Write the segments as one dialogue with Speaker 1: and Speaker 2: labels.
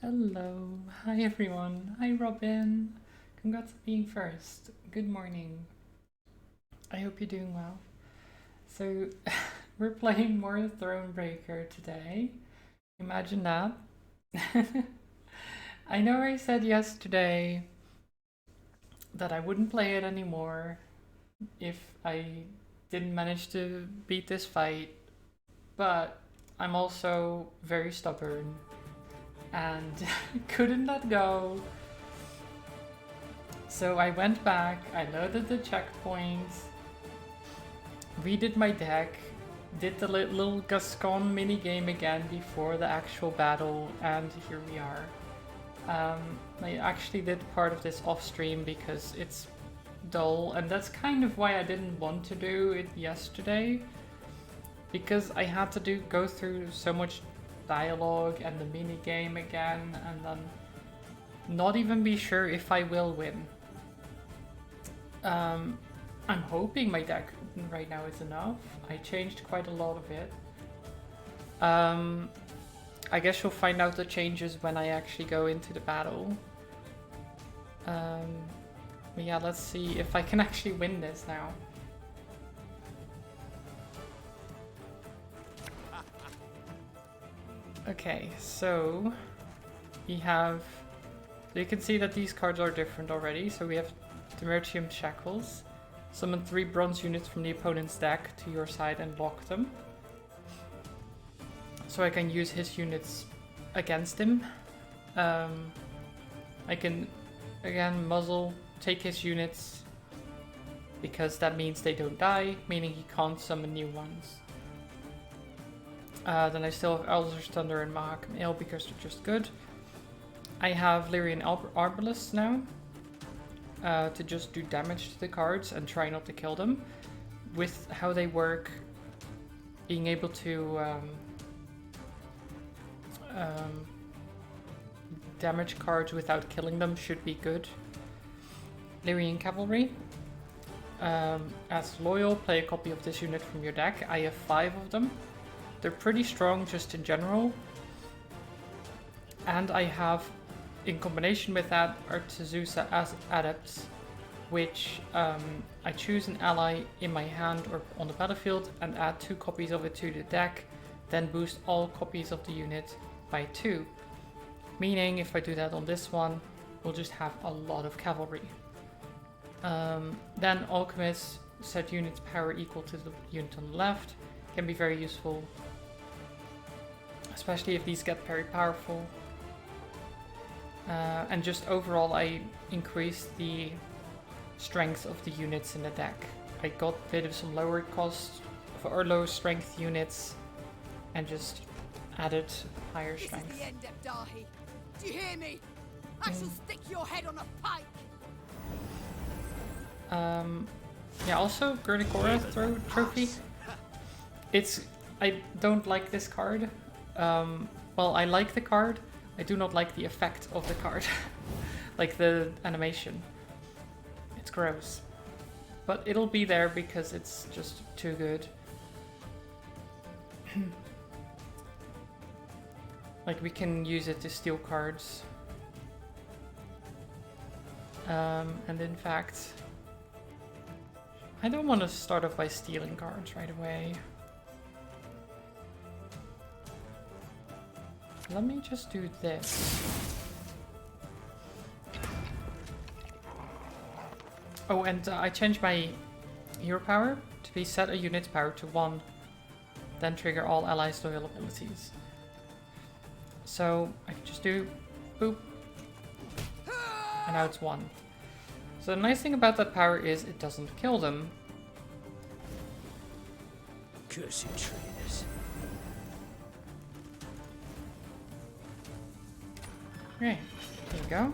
Speaker 1: Hello. Hi everyone. Hi Robin. Congrats on being first. Good morning. I hope you're doing well. So we're playing more Thronebreaker today. Imagine that. I know I said yesterday that I wouldn't play it anymore if I didn't manage to beat this fight, but I'm also very stubborn and couldn't let go. So I went back, I loaded the checkpoints, redid my deck, did the little Gascon mini game again before the actual battle, and here we are. I actually did part of this off stream because it's dull, and that's kind of why I didn't want to do it yesterday, because I had to go through so much dialogue and the mini game again, and then not even be sure if I will win. I'm hoping my deck right now is enough. I changed quite a lot of it. I guess you'll find out the changes when I actually go into the battle. But yeah, let's see if I can actually win this now. Okay, so we have... You can see that these cards are different already. So we have Demertium Shackles. Summon 3 bronze units from the opponent's deck to your side and block them. So I can use his units against him. I can, again, muzzle, take his units, because that means they don't die, meaning he can't summon new ones. Then I still have Elder's Thunder and Mahakam Ale because they're just good. I have Lyrian Arbalists now, to just do damage to the cards and try not to kill them. With how they work, being able to damage cards without killing them should be good. Lyrian Cavalry. As loyal, play a copy of this unit from your deck. I have 5 of them. They're pretty strong just in general. And I have, in combination with that, Artazusa as Adepts, which I choose an ally in my hand or on the battlefield and add 2 copies of it to the deck, then boost all copies of the unit by 2. Meaning, if I do that on this one, we'll just have a lot of cavalry. Then Alchemists, set unit's power equal to the unit on the left, can be very useful, especially if these get very powerful. And just overall, I increased the strength of the units in the deck. I got rid of some lower cost or lower strength units and just added higher strength.
Speaker 2: This is the end, Abdahi. Do you hear me? I shall stick your head on a pike.
Speaker 1: Yeah, also Gurnikora trophy. I don't like this card. Well, I like the card. I do not like the effect of the card. Like the animation. It's gross. But it'll be there because it's just too good. Like, we can use it to steal cards. And in fact, I don't want to start off by stealing cards right away. Let me just do this. Oh, and I changed my hero power to be set a unit's power to 1, then trigger all allies' loyal abilities. So I can just do boop, and now it's 1. So the nice thing about that power is it doesn't kill them.
Speaker 3: Cursed traitors.
Speaker 1: Okay, there you go.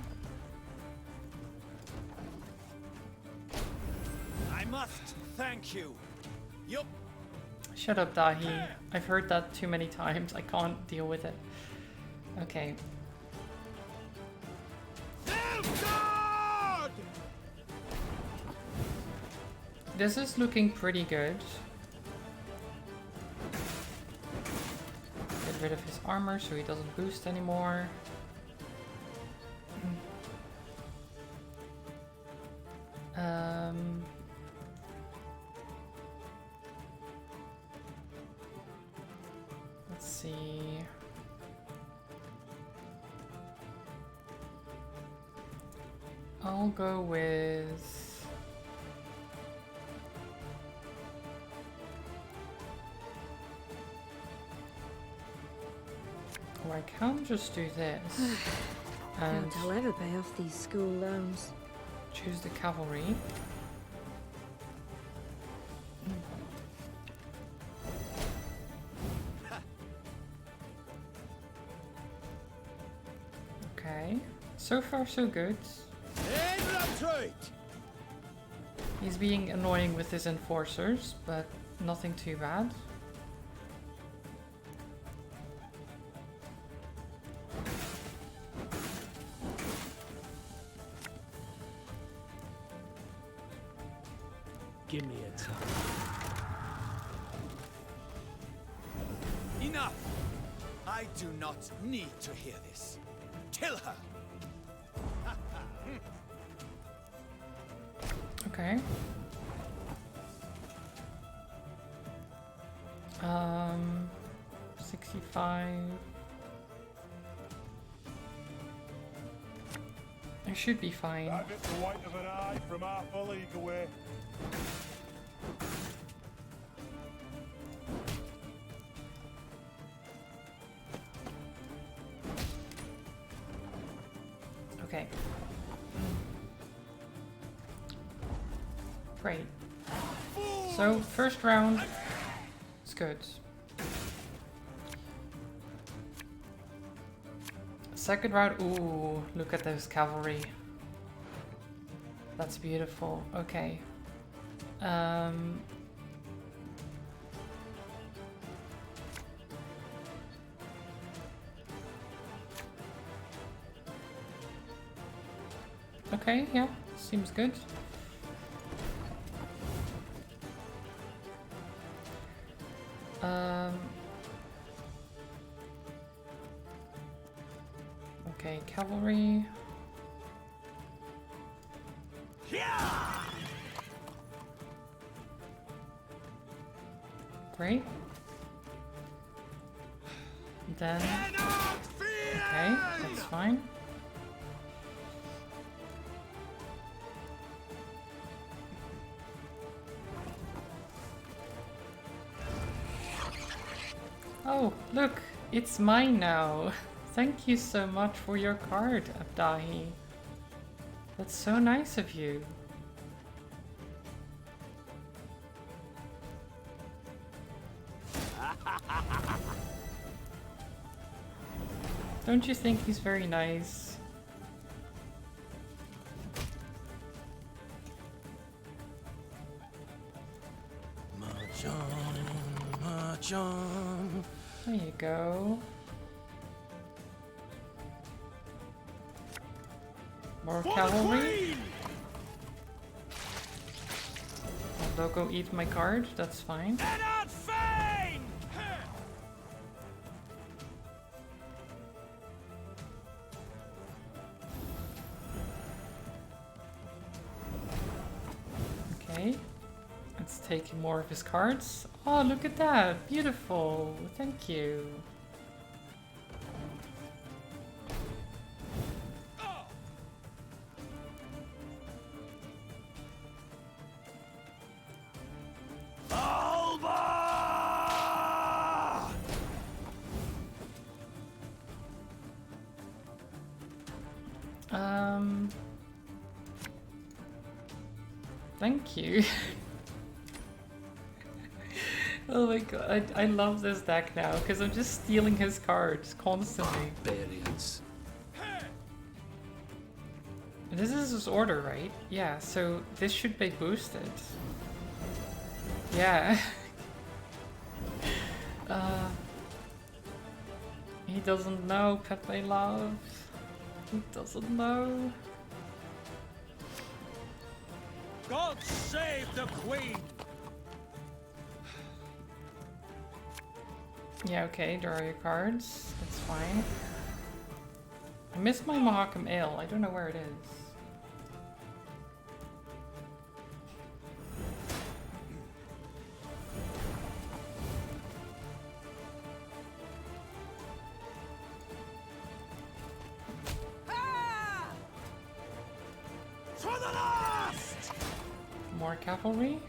Speaker 3: I must thank you. Yup.
Speaker 1: Shut up, Dahi. I've heard that too many times. I can't deal with it. Okay.
Speaker 3: God!
Speaker 1: This is looking pretty good. Get rid of his armor so he doesn't boost anymore. Um, let's see. I'll go with... Oh, I can just do this. And
Speaker 4: Doubt I'll ever pay off these school loans.
Speaker 1: choose the cavalry. Okay, so far so good. He's being annoying with his enforcers, but nothing too bad.
Speaker 3: Give me a time. Enough! I do not need to hear this. Kill her!
Speaker 1: Okay. 65. I should be fine.
Speaker 5: That bit the white of an eye from half a league away.
Speaker 1: Okay. Great. So, first round is good. Second round, ooh, look at those cavalry. That's beautiful. Okay. Okay, yeah, seems good. Okay, cavalry. Great. Then, okay, that's fine. Oh, look, it's mine now. Thank you so much for your card, Abdahi. That's so nice of you. Don't you think he's very nice?
Speaker 3: March on, march on.
Speaker 1: There you go. More cavalry. I'll go eat my card, that's fine. Okay, let's take more of his cards. Oh, look at that! Beautiful! Thank you. Thank you. Oh my god, I love this deck now because I'm just stealing his cards constantly.
Speaker 3: Barbarians.
Speaker 1: And this is his order, right? Yeah, so this should be boosted. Yeah. He doesn't know, Pepe Love. He doesn't know.
Speaker 3: God save the Queen!
Speaker 1: Yeah, okay, draw your cards. That's fine. I missed my Mahakam Ale. I don't know where it is.
Speaker 3: the last!
Speaker 1: More cavalry?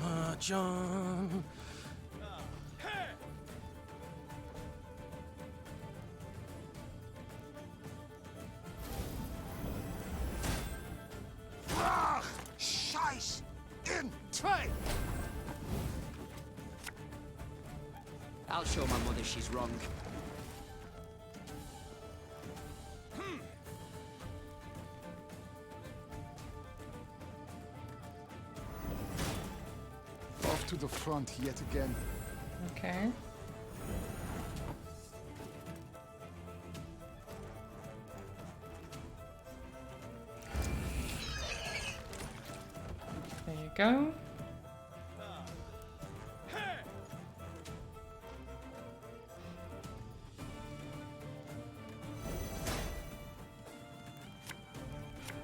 Speaker 3: March on. Scheiß in train!
Speaker 6: I'll show my mother she's wrong.
Speaker 7: Off to the front yet again.
Speaker 1: Okay. There you go.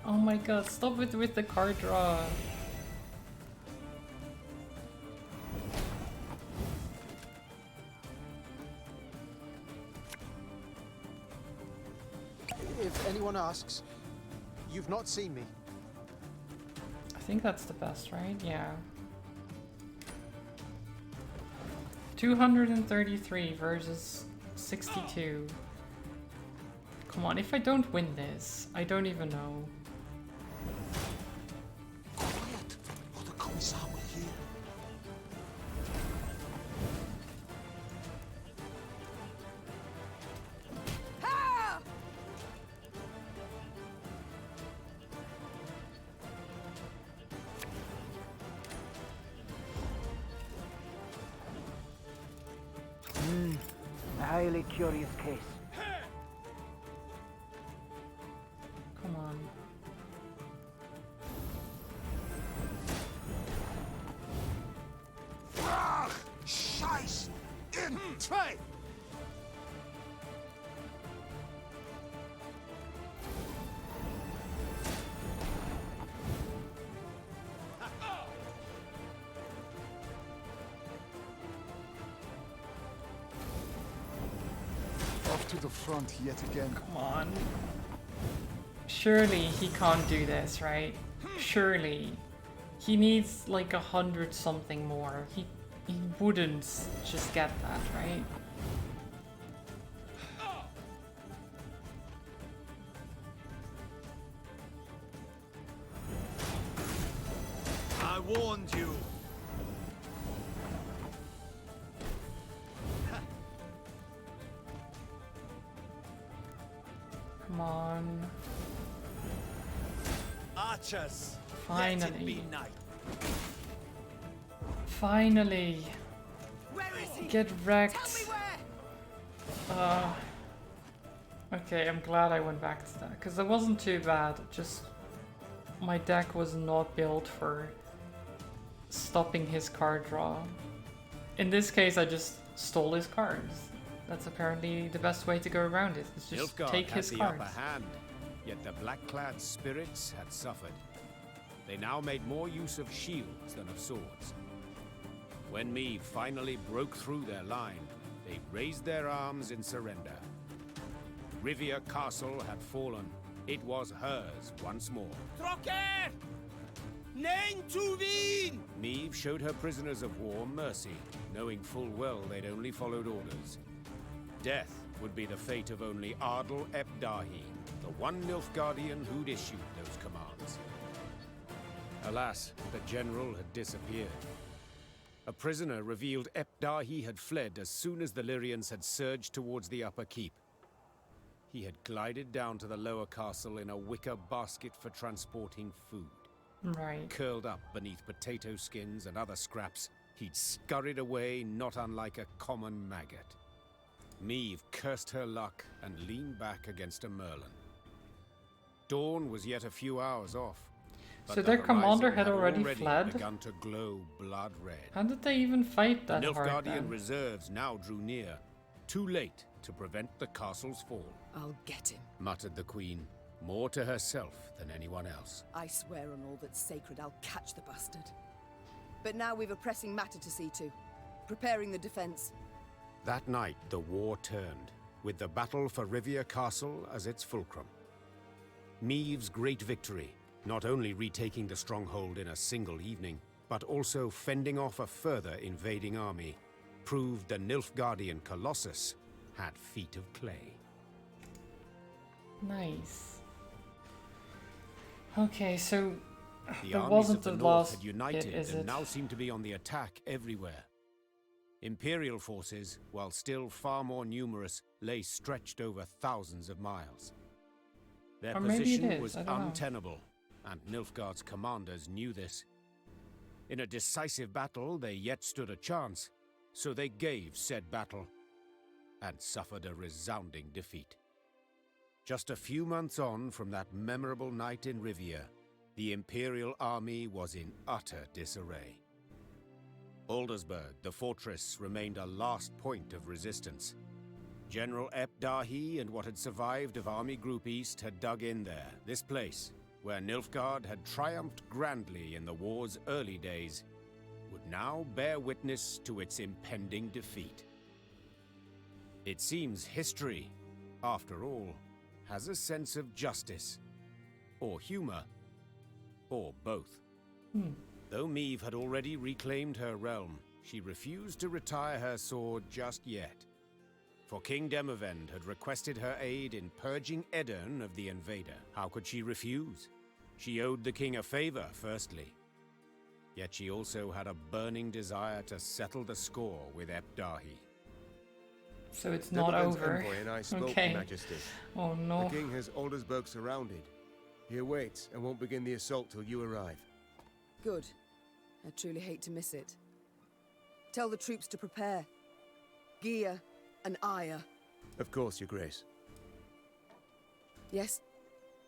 Speaker 1: Oh my god, stop it with the card draw.
Speaker 8: If anyone asks, you've not seen me.
Speaker 1: I think that's the best, right? Yeah. 233 versus 62. Come on, if I don't win this, I don't even know.
Speaker 3: Quiet, or the Commissar will hear.
Speaker 2: Ha!
Speaker 6: A highly curious case.
Speaker 1: Come on.
Speaker 3: Scheiß in train!
Speaker 7: Off to the front yet again.
Speaker 1: Come on. Surely he can't do this, right? Surely. He needs like 100 something more. He wouldn't just get that, right?
Speaker 3: I warned you.
Speaker 1: Come on.
Speaker 3: Archers, let
Speaker 1: Finally.
Speaker 3: it be night.
Speaker 1: Finally.
Speaker 2: Where is he?
Speaker 1: Get
Speaker 2: Tell
Speaker 1: wrecked.
Speaker 2: me where!
Speaker 1: Okay, I'm glad I went back to that, because it wasn't too bad. Just my deck was not built for stopping his card draw. In this case, I just stole his cards. That's apparently the best way to go around it. Is just
Speaker 9: Nilfgaard
Speaker 1: take
Speaker 9: had
Speaker 1: his
Speaker 9: the
Speaker 1: cards.
Speaker 9: upper hand, yet the black-clad spirits had suffered. They now made more use of shields than of swords. When Meve finally broke through their line, they raised their arms in surrender. Rivia Castle had fallen. It was hers once more.
Speaker 6: Trocker! Nein zu Wien!
Speaker 9: Meve showed her prisoners of war mercy, knowing full well they'd only followed orders. Death would be the fate of only Ardal ep Dahi, the one Nilfgaardian who'd issued those commands. Alas, the general had disappeared. A prisoner revealed ep Dahi had fled as soon as the Lyrians had surged towards the upper keep. He had glided down to the lower castle in a wicker basket for transporting food.
Speaker 1: Right.
Speaker 9: Curled up beneath potato skins and other scraps, he'd scurried away not unlike a common maggot. Meve cursed her luck and leaned back against a merlin. Dawn was yet a few hours off. but
Speaker 1: So
Speaker 9: the
Speaker 1: their commander
Speaker 9: horizon
Speaker 1: had already fled?
Speaker 9: begun to glow blood red.
Speaker 1: How did they even fight
Speaker 9: The
Speaker 1: that hard
Speaker 9: Nilfgaardian
Speaker 1: then?
Speaker 9: reserves now drew near, too late to prevent the castle's fall,
Speaker 2: I'll get him.
Speaker 9: muttered the queen, more to herself than anyone else.
Speaker 2: I swear on all that's sacred, I'll catch the bastard. But now we've a pressing matter to see to. Preparing the defense.
Speaker 9: That night, the war turned. with the battle for Rivia Castle as its fulcrum. Meave's great victory, not only retaking the stronghold in a single evening, but also fending off a further invading army, proved the Nilfgaardian Colossus had feet of clay.
Speaker 1: Nice. Okay, so
Speaker 9: The
Speaker 1: that
Speaker 9: armies
Speaker 1: wasn't
Speaker 9: of the
Speaker 1: the
Speaker 9: north
Speaker 1: last
Speaker 9: had
Speaker 1: bit,
Speaker 9: united
Speaker 1: is
Speaker 9: and
Speaker 1: it?
Speaker 9: now seemed to be on the attack everywhere. Imperial forces, while still far more numerous, lay stretched over thousands of miles. Their
Speaker 1: Or maybe it
Speaker 9: position
Speaker 1: is,
Speaker 9: was
Speaker 1: I don't know.
Speaker 9: untenable, and Nilfgaard's commanders knew this. In a decisive battle, they yet stood a chance, so they gave said battle, and suffered a resounding defeat. Just a few months on from that memorable night in Rivia, the Imperial army was in utter disarray. Aldersburg, the fortress, remained a last point of resistance. General Ep Dahi and what had survived of Army Group East had dug in there, this place, where Nilfgaard had triumphed grandly in the war's early days, would now bear witness to its impending defeat. It seems history, after all, has a sense of justice, or humor, or both. Though Meave had already reclaimed her realm, she refused to retire her sword just yet. For King Demavend had requested her aid in purging Edirn of the invader. How could she refuse? She owed the king a favor, firstly. Yet she also had a burning desire to settle the score with Ep Dahi.
Speaker 1: So it's not
Speaker 10: Demavend's
Speaker 1: over.
Speaker 10: envoy and I spoke,
Speaker 1: Okay.
Speaker 10: Your Majesty.
Speaker 1: Oh no.
Speaker 10: The king has Aldersburg surrounded. He awaits and won't begin the assault till you arrive.
Speaker 2: Good. I truly hate to miss it. Tell the troops to prepare. Gear and ire.
Speaker 10: Of course, Your Grace.
Speaker 2: Yes?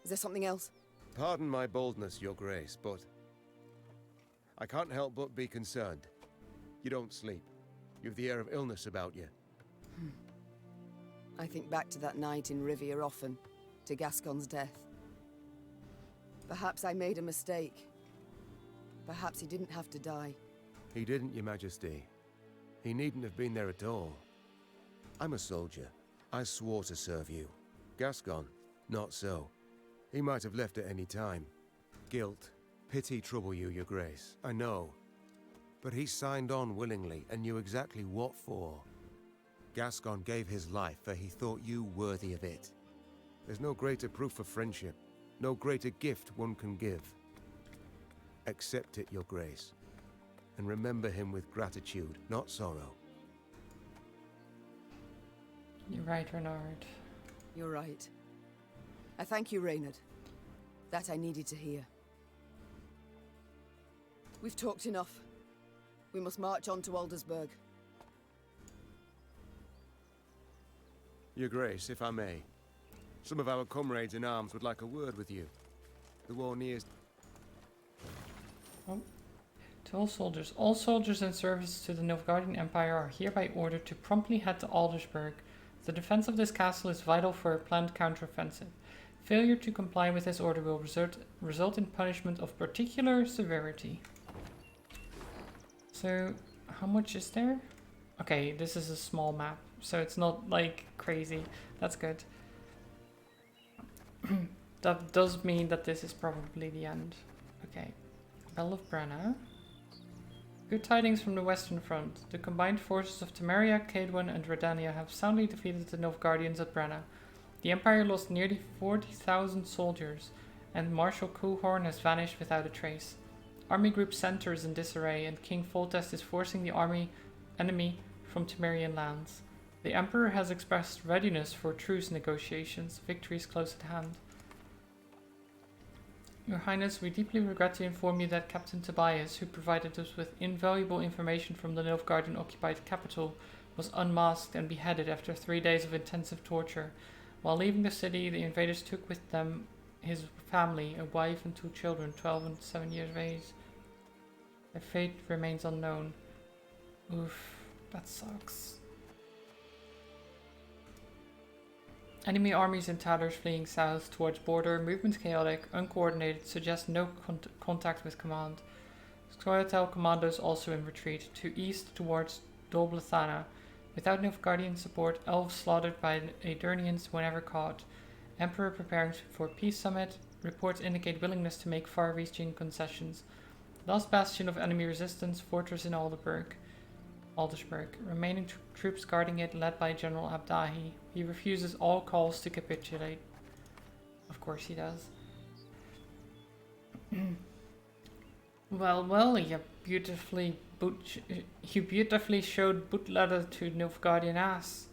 Speaker 2: Is there something else?
Speaker 10: Pardon my boldness, Your Grace, but I can't help but be concerned. You don't sleep. You have the air of illness about you.
Speaker 2: I think back to that night in Rivia often, to Gascon's death. Perhaps I made a mistake. Perhaps he didn't have to die.
Speaker 10: He didn't, Your Majesty. He needn't have been there at all. I'm a soldier. I swore to serve you. Gascon, not so. He might have left at any time. Guilt, pity trouble you, Your Grace, I know. But he signed on willingly and knew exactly what for. Gascon gave his life for he thought you worthy of it. There's no greater proof of friendship, no greater gift one can give. Accept it, Your Grace, and remember him with gratitude, not sorrow.
Speaker 1: You're right, Renard.
Speaker 2: You're right. I thank you, Reynard. That I needed to hear. We've talked enough. We must march on to Aldersburg.
Speaker 10: Your Grace, if I may. Some of our comrades in arms would like a word with you. The war nears.
Speaker 1: Oh. To all soldiers in service to the Nilfgaardian Empire are hereby ordered to promptly head to Aldersburg. The defense of this castle is vital for a planned counteroffensive. Failure to comply with this order will result in punishment of particular severity. So, how much is there? Okay, this is a small map, so it's not like crazy. That's good. That does mean that this is probably the end. Okay. Bell of Brenna. Good tidings from the Western Front. The combined forces of Temeria, Cadwin, and Redania have soundly defeated the Nilfgaardians at Brenna. The Empire lost nearly 40,000 soldiers, and Marshal Coolhorn has vanished without a trace. Army Group Center is in disarray, and King Foltest is forcing the enemy from Temerian lands. The Emperor has expressed readiness for truce negotiations. Victory is close at hand. Your Highness, we deeply regret to inform you that Captain Tobias, who provided us with invaluable information from the Nilfgaardian-occupied capital, was unmasked and beheaded after 3 days of intensive torture. While leaving the city, the invaders took with them his family, a wife and 2 children, 12 and 7 years of age. Their fate remains unknown. Oof, that sucks. Enemy armies in tatters fleeing south towards border, movement chaotic, uncoordinated, suggest no contact with command. Scoia'tael commandos also in retreat, to east towards Dolblathana. Without Nilfgaardian support, elves slaughtered by Aedirnians whenever caught. Emperor preparing for peace summit. Reports indicate willingness to make far-reaching concessions. Last bastion of enemy resistance, fortress in Aldersburg. Remaining troops guarding it, led by General Abdahi. He refuses all calls to capitulate. Of course he does. Well, you beautifully showed bootleather to Nilfgaardian ass.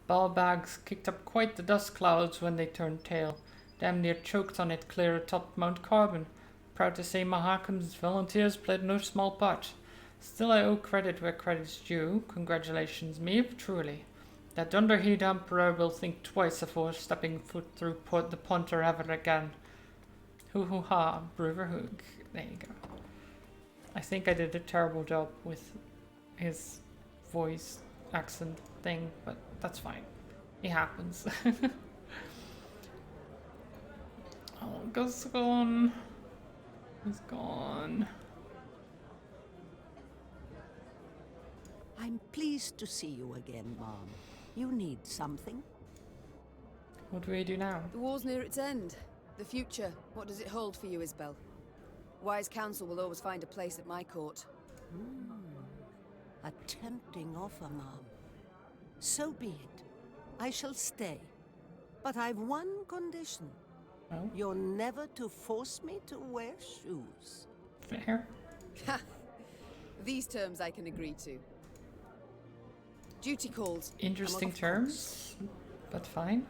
Speaker 1: Balbags kicked up quite the dust clouds when they turned tail. Damn near choked on it clear atop Mount Carbon. Proud to say Mahakam's volunteers played no small part. Still I owe credit where credit's due. Congratulations, Meave, truly. That dunderhead emperor will think twice before stepping foot through the punter ever again. Hoo hoo ha, Brewer Hoog. There you go. I think I did a terrible job with his voice accent thing, but that's fine. It happens. Oh, Gus gone. He's gone.
Speaker 11: I'm pleased to see you again, Mom. You need something?
Speaker 1: What do we do now?
Speaker 2: The war's near its end. The future, what does it hold for you, Isbel? Wise counsel will always find a place at my court.
Speaker 11: A tempting offer, Mom. So be it. I shall stay. But I've one condition.
Speaker 1: Oh?
Speaker 11: You're never to force me to wear shoes.
Speaker 1: Fair.
Speaker 2: These terms I can agree to. Duty calls.
Speaker 1: Interesting terms, but fine.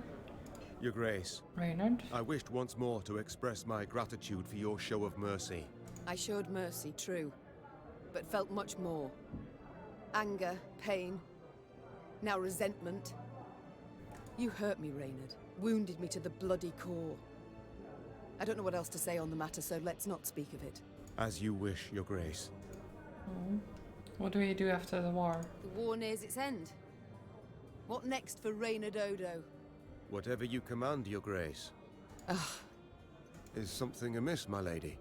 Speaker 10: Your Grace,
Speaker 1: Reynard.
Speaker 10: I wished once more to express my gratitude for your show of mercy.
Speaker 2: I showed mercy, true, but felt much more. Anger, pain, now resentment. You hurt me, Reynard. Wounded me to the bloody core. I don't know what else to say on the matter, so let's not speak of it.
Speaker 10: As you wish, Your Grace.
Speaker 1: Oh. What do we do after the war?
Speaker 2: The war nears its end. What next for Reynard Odo?
Speaker 10: Whatever you command, Your Grace.
Speaker 2: Ugh.
Speaker 10: Is something amiss, my lady?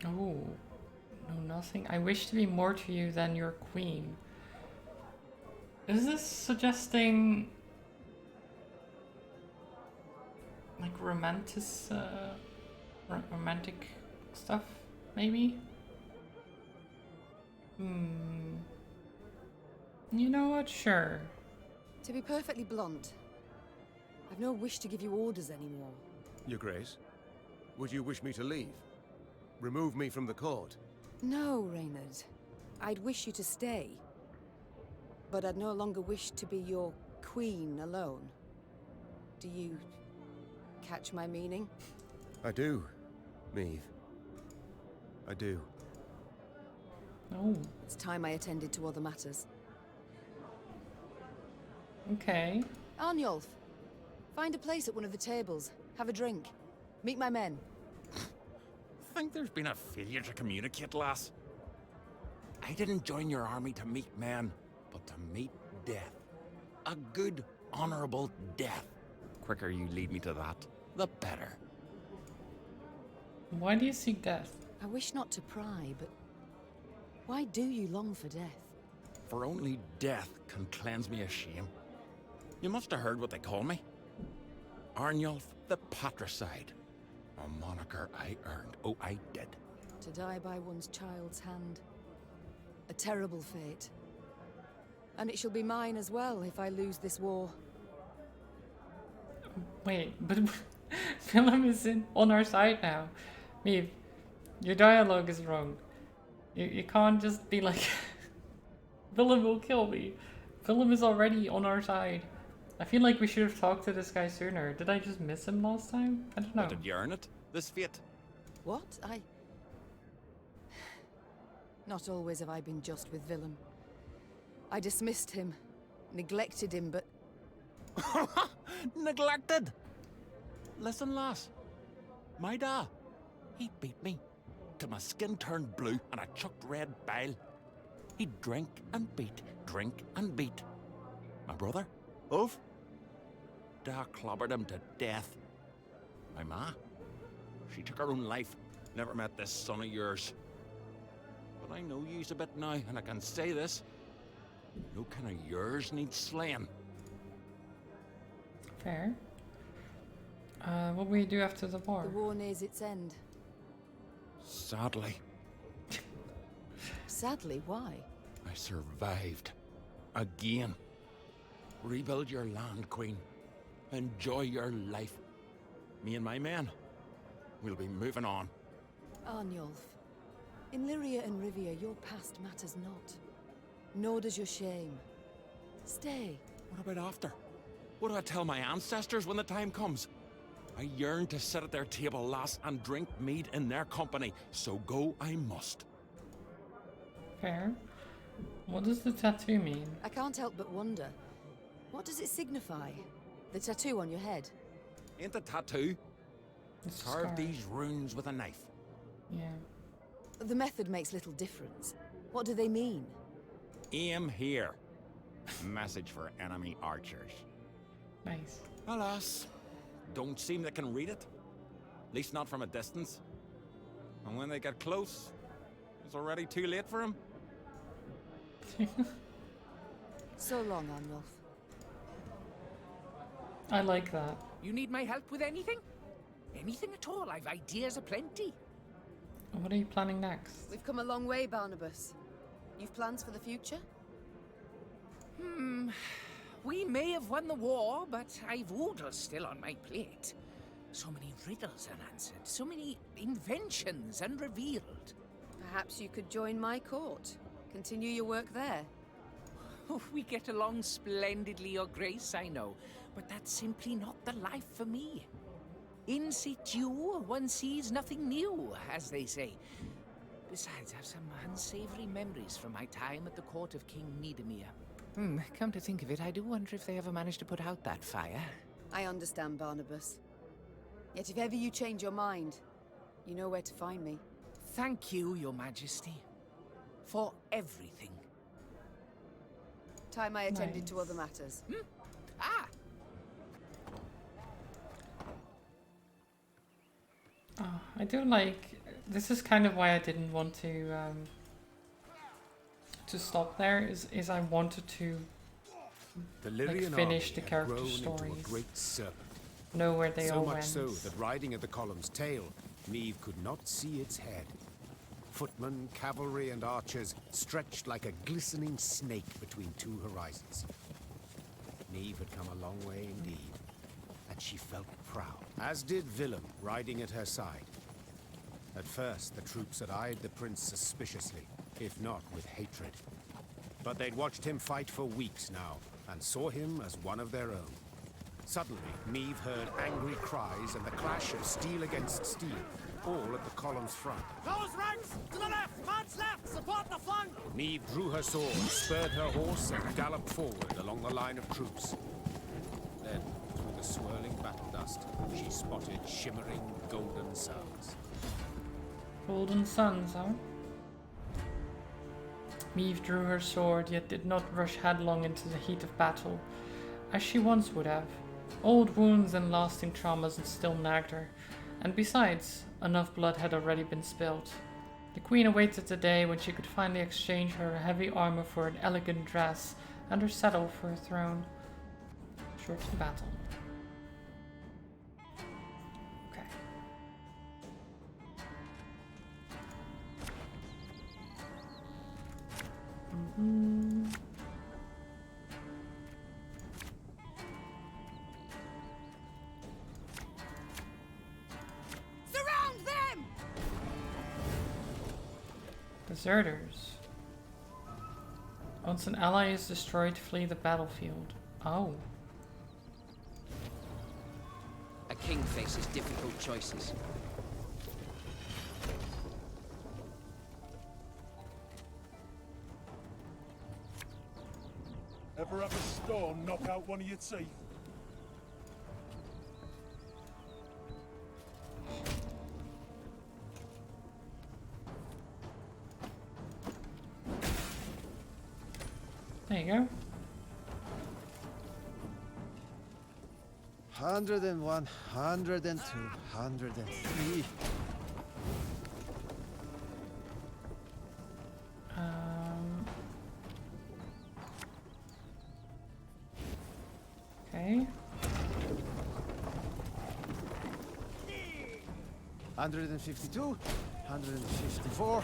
Speaker 1: Oh, no, nothing. I wish to be more to you than your queen. Is this suggesting like romantic stuff, maybe? You know what? Sure.
Speaker 2: To be perfectly blunt, I've no wish to give you orders anymore.
Speaker 10: Your Grace, would you wish me to leave? Remove me from the court?
Speaker 2: No, Reynard. I'd wish you to stay. But I'd no longer wish to be your queen alone. Do you catch my meaning?
Speaker 10: I do, Meave. I do.
Speaker 1: Oh,
Speaker 2: It's time I attended to other matters.
Speaker 1: okay.
Speaker 2: Arnulf, find a place at one of the tables. Have a drink. Meet my men.
Speaker 12: Think there's been a failure to communicate, lass? I didn't join your army to meet men, but to meet death. A good, honorable death. Quicker you lead me to that, the better.
Speaker 1: Why do you seek death?
Speaker 2: I wish not to pry, but why do you long for death?
Speaker 12: For only death can cleanse me of shame. You must have heard what they call me. Arnulf the Patricide. A moniker I earned. Oh, I did.
Speaker 2: To die by one's child's hand. A terrible fate. And it shall be mine as well if I lose this war.
Speaker 1: Wait, but Willem is on our side now. Meave, your dialogue is wrong. You can't just be like, Willem will kill me. Willem is already on our side. I feel like we should have talked to this guy sooner. Did I just miss him last time? I don't know.
Speaker 12: Did you earn it? This fate?
Speaker 2: What? Not always have I been just with Willem. I dismissed him, neglected him, but...
Speaker 12: Neglected? Listen, lass. My da, he beat me. Till my skin turned blue and I chucked red bile. He'd drink and beat, drink and beat. My brother, Ulf, da clobbered him to death. My ma, she took her own life. Never met this son of yours. But I know you's a bit now, and I can say this. No kin of yours needs slaying.
Speaker 1: Fair. What will you do after the war?
Speaker 2: The war nears its end.
Speaker 12: Sadly,
Speaker 2: Sadly, why?
Speaker 12: I survived. Again. Rebuild your land, Queen. Enjoy your life. Me and my men, we'll be moving on.
Speaker 2: Arnulf, in Lyria and Rivia, your past matters not. Nor does your shame. Stay.
Speaker 12: What about after? What do I tell my ancestors when the time comes? I yearn to sit at their table, lass, and drink mead in their company, so go I must.
Speaker 1: Fair. What does the tattoo mean?
Speaker 2: I can't help but wonder. What does it signify? The tattoo on your head?
Speaker 12: Ain't the tattoo?
Speaker 1: It's a
Speaker 12: Carve
Speaker 1: scar.
Speaker 12: these runes with a knife.
Speaker 1: Yeah.
Speaker 2: The method makes little difference. What do they mean?
Speaker 12: Aim here. Message for enemy archers.
Speaker 1: Nice.
Speaker 12: Alas, don't seem they can read it. At least not from a distance. And when they get close, it's already too late for them.
Speaker 2: So long, Arnulf.
Speaker 1: I like that.
Speaker 6: You need my help with anything? Anything at all. I've ideas aplenty.
Speaker 1: What are you planning next?
Speaker 2: We've come a long way, Barnabas. You've plans for the future?
Speaker 6: We may have won the war, but I've orders still on my plate. So many riddles unanswered, so many inventions unrevealed.
Speaker 2: Perhaps you could join my court. Continue your work there.
Speaker 6: Oh, we get along splendidly, Your Grace, I know. But that's simply not the life for me. In situ, one sees nothing new, as they say. Besides, I have some unsavory memories from my time at the court of King Nidemir. Come to think of it, I do wonder if they ever managed to put out that fire.
Speaker 2: I understand, Barnabas. Yet if ever you change your mind, you know where to find me.
Speaker 6: Thank you, Your Majesty, for everything.
Speaker 2: Time I attended to
Speaker 1: Nice.
Speaker 2: other matters.
Speaker 6: Ah!
Speaker 1: Oh, I do like. This is kind of why I didn't want to stop there. Is I wanted to
Speaker 9: The
Speaker 1: like
Speaker 9: Lyrian
Speaker 1: finish
Speaker 9: army
Speaker 1: the
Speaker 9: had
Speaker 1: character
Speaker 9: grown into
Speaker 1: stories.
Speaker 9: a great serpent.
Speaker 1: Know where they
Speaker 9: So
Speaker 1: all
Speaker 9: much
Speaker 1: went.
Speaker 9: so that riding at the column's tail, Neve could not see its head. Footmen, cavalry, and archers stretched like a glistening snake between two horizons. Neve had come a long way indeed, and she felt proud, as did Willem riding at her side. At first, the troops had eyed the prince suspiciously, if not with hatred. But they'd watched him fight for weeks now, and saw him as one of their own. Suddenly, Neve heard angry cries and the clash of steel against steel, all at the column's front.
Speaker 3: Close ranks! To the left! March left! Support the flank!
Speaker 9: Neve drew her sword, spurred her horse, and galloped forward along the line of troops. Then, through the swirling battle dust, she spotted shimmering golden suns.
Speaker 1: Golden suns, huh? Meve drew her sword, yet did not rush headlong into the heat of battle, as she once would have. Old wounds and lasting traumas still nagged her, and besides, enough blood had already been spilled. The queen awaited the day when she could finally exchange her heavy armor for an elegant dress and her saddle for a throne. Short battle. Okay.
Speaker 2: Surround them!
Speaker 1: Deserters. Once an ally is destroyed, flee the battlefield. Oh.
Speaker 6: A king faces difficult choices.
Speaker 5: Ever have a stone knock out one of your teeth?
Speaker 1: There you go.
Speaker 8: 101, 102, 103.
Speaker 1: Okay.
Speaker 8: 152, 154.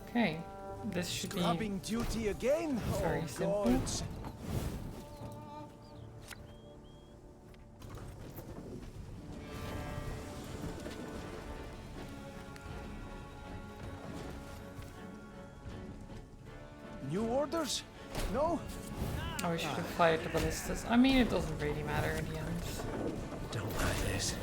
Speaker 1: Okay, this should be
Speaker 3: Scrubbing duty again?
Speaker 1: very
Speaker 3: Oh,
Speaker 1: simple.
Speaker 3: God. New orders? No?
Speaker 1: Oh, we should have fired the ballistas. I mean, it doesn't really matter in the end.
Speaker 3: Don't like this.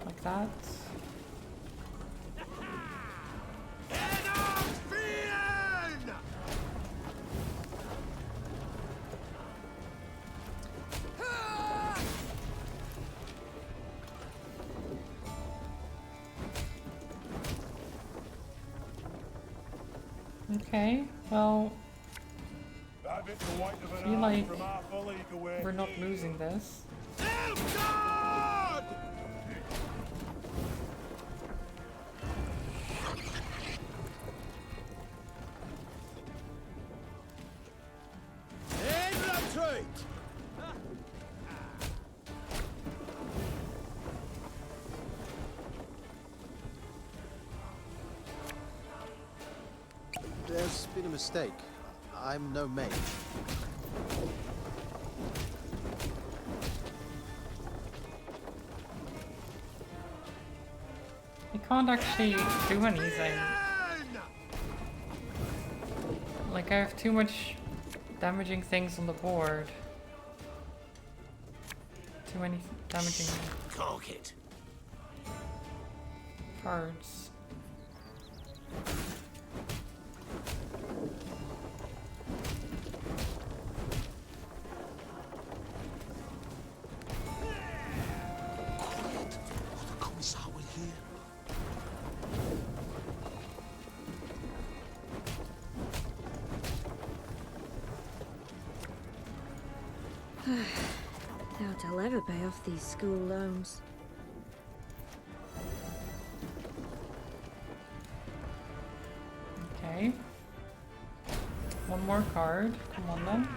Speaker 1: Like that. Okay, well,
Speaker 5: That bit the weight of
Speaker 1: I
Speaker 5: an
Speaker 1: feel
Speaker 5: arm
Speaker 1: like
Speaker 5: from half a league away.
Speaker 1: we're not losing this.
Speaker 8: There's been a mistake. I'm no mage.
Speaker 1: I can't actually do anything. Like, I have too much damaging things on the board. Too many damaging
Speaker 9: Target.
Speaker 1: cards.
Speaker 4: Doubt I'll ever pay off these school loans.
Speaker 1: Okay. One more card. Come on then.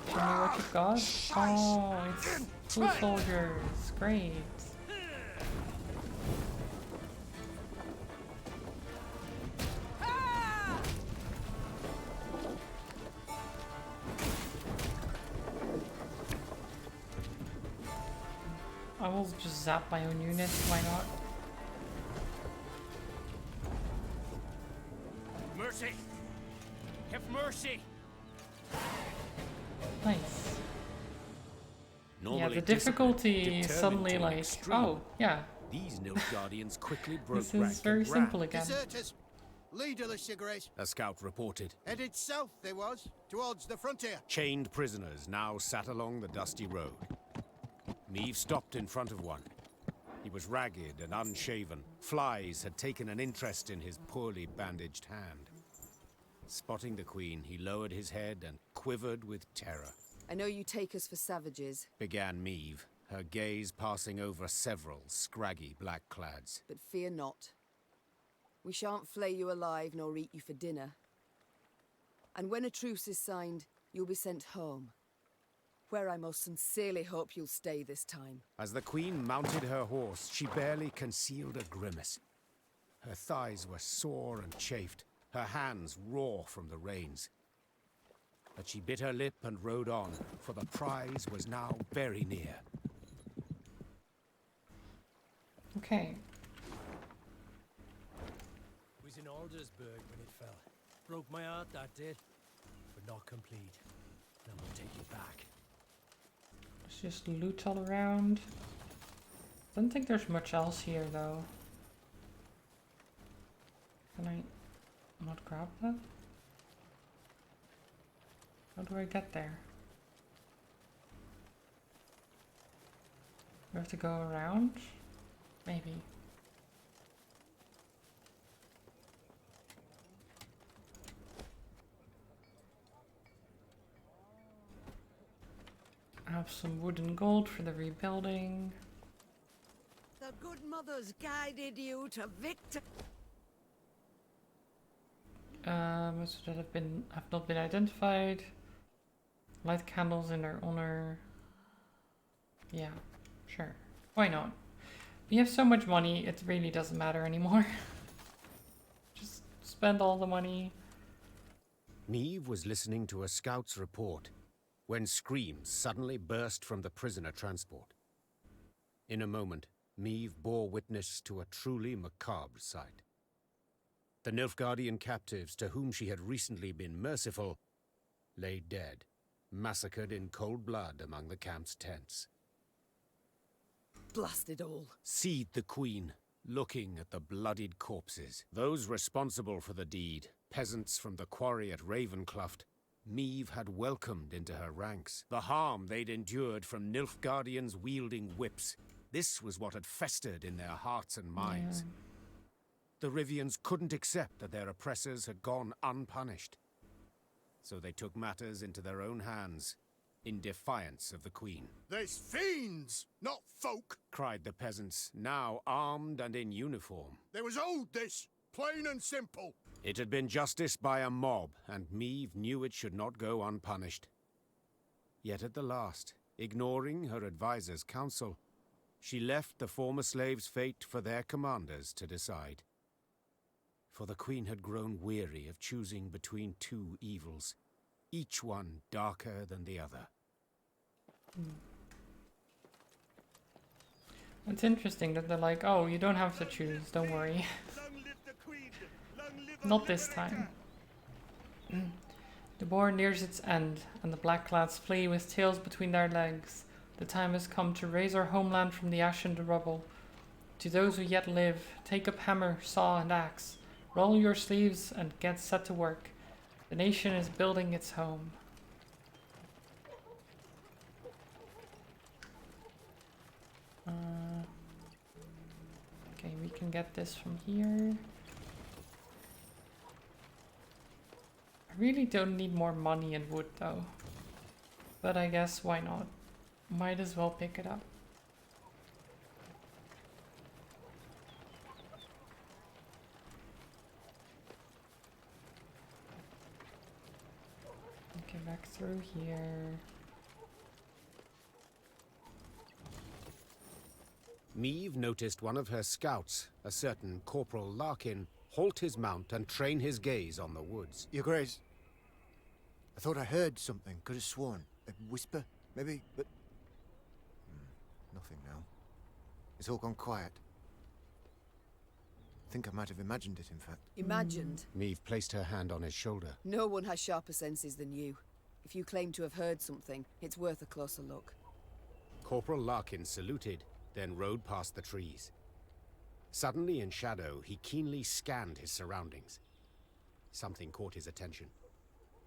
Speaker 1: Show me what you've got. Oh, it's two soldiers. Great. I will just zap my own units, why not?
Speaker 9: Mercy! Have mercy!
Speaker 1: Nice.
Speaker 9: Normally
Speaker 1: Yeah, the
Speaker 9: disciplined,
Speaker 1: difficulty is
Speaker 9: determined
Speaker 1: suddenly
Speaker 9: to an
Speaker 1: like,
Speaker 9: extreme.
Speaker 1: oh, yeah.
Speaker 9: These Nilfgaardians quickly broke
Speaker 1: This
Speaker 9: rank
Speaker 1: is very
Speaker 9: and
Speaker 1: simple
Speaker 9: ran.
Speaker 1: again.
Speaker 3: Deserters. Leaderless, your grace.
Speaker 9: A scout reported.
Speaker 3: Headed south, they was, towards the frontier.
Speaker 9: Chained prisoners now sat along the dusty road. Meave stopped in front of one. He was ragged and unshaven. Flies had taken an interest in his poorly bandaged hand. Spotting the Queen, he lowered his head and quivered with terror.
Speaker 2: I know you take us for savages,
Speaker 9: Began Meave, her gaze passing over several scraggy black-clads.
Speaker 2: but fear not. We shan't flay you alive nor eat you for dinner. And when a truce is signed, you'll be sent home, where I most sincerely hope you'll stay this time.
Speaker 9: As the Queen mounted her horse, she barely concealed a grimace. Her thighs were sore and chafed, her hands raw from the reins. But she bit her lip and rode on, for the prize was now very near.
Speaker 1: Okay.
Speaker 13: Was in Aldersburg when it fell. Broke my heart, that did. But not complete. Now we'll take it back.
Speaker 1: There's just loot all around. Don't think there's much else here though. Can I not grab that? How do I get there? Do I have to go around? Maybe. have some wood and gold for the rebuilding.
Speaker 11: The good mothers guided you to victory.
Speaker 1: Most that have not been identified. Light candles in their honor. Yeah, sure. Why not? We have so much money, it really doesn't matter anymore. Just spend all the money.
Speaker 9: Meve was listening to a scout's report when screams suddenly burst from the prisoner transport. In a moment, Meve bore witness to a truly macabre sight. The Nilfgaardian captives to whom she had recently been merciful lay dead, massacred in cold blood among the camp's tents.
Speaker 2: Blast it all.
Speaker 9: Seethed the queen, looking at the bloodied corpses. Those responsible for the deed, peasants from the quarry at Ravencloft, Meve had welcomed into her ranks. The harm they'd endured from Nilfgaardians wielding whips, this was what had festered in their hearts and minds.
Speaker 1: Yeah.
Speaker 9: The Rivians couldn't accept that their oppressors had gone unpunished. So they took matters into their own hands, in defiance of the queen.
Speaker 3: There's fiends, not folk,
Speaker 9: cried the peasants, now armed and in uniform.
Speaker 3: There was old this, plain and simple.
Speaker 9: It had been justice by a mob, and Meve knew it should not go unpunished. Yet at the last, ignoring her advisor's counsel, she left the former slaves' fate for their commanders to decide. For the queen had grown weary of choosing between two evils, each one darker than the other.
Speaker 1: It's interesting that they're like, oh, you don't have to choose, don't worry. Not this time. The war nears its end, and the Blackclads flee with tails between their legs. The time has come to raise our homeland from the ash and the rubble. To those who yet live, take up hammer, saw, and axe. Roll your sleeves and get set to work. The nation is building its home. Okay, we can get this from here. I really don't need more money and wood though. But I guess why not? Might as well pick it up. Okay, back through here.
Speaker 9: Meve noticed one of her scouts, a certain Corporal Larkin, halt his mount and train his gaze on the woods.
Speaker 8: Your Grace, I thought I heard something. Could have sworn. A whisper, maybe, but... nothing now. It's all gone quiet. I think I might have imagined it, in fact.
Speaker 2: Imagined?
Speaker 9: Meve placed her hand on his shoulder.
Speaker 2: No one has sharper senses than you. If you claim to have heard something, it's worth a closer look.
Speaker 9: Corporal Larkin saluted, then rode past the trees. Suddenly in shadow, he keenly scanned his surroundings. Something caught his attention.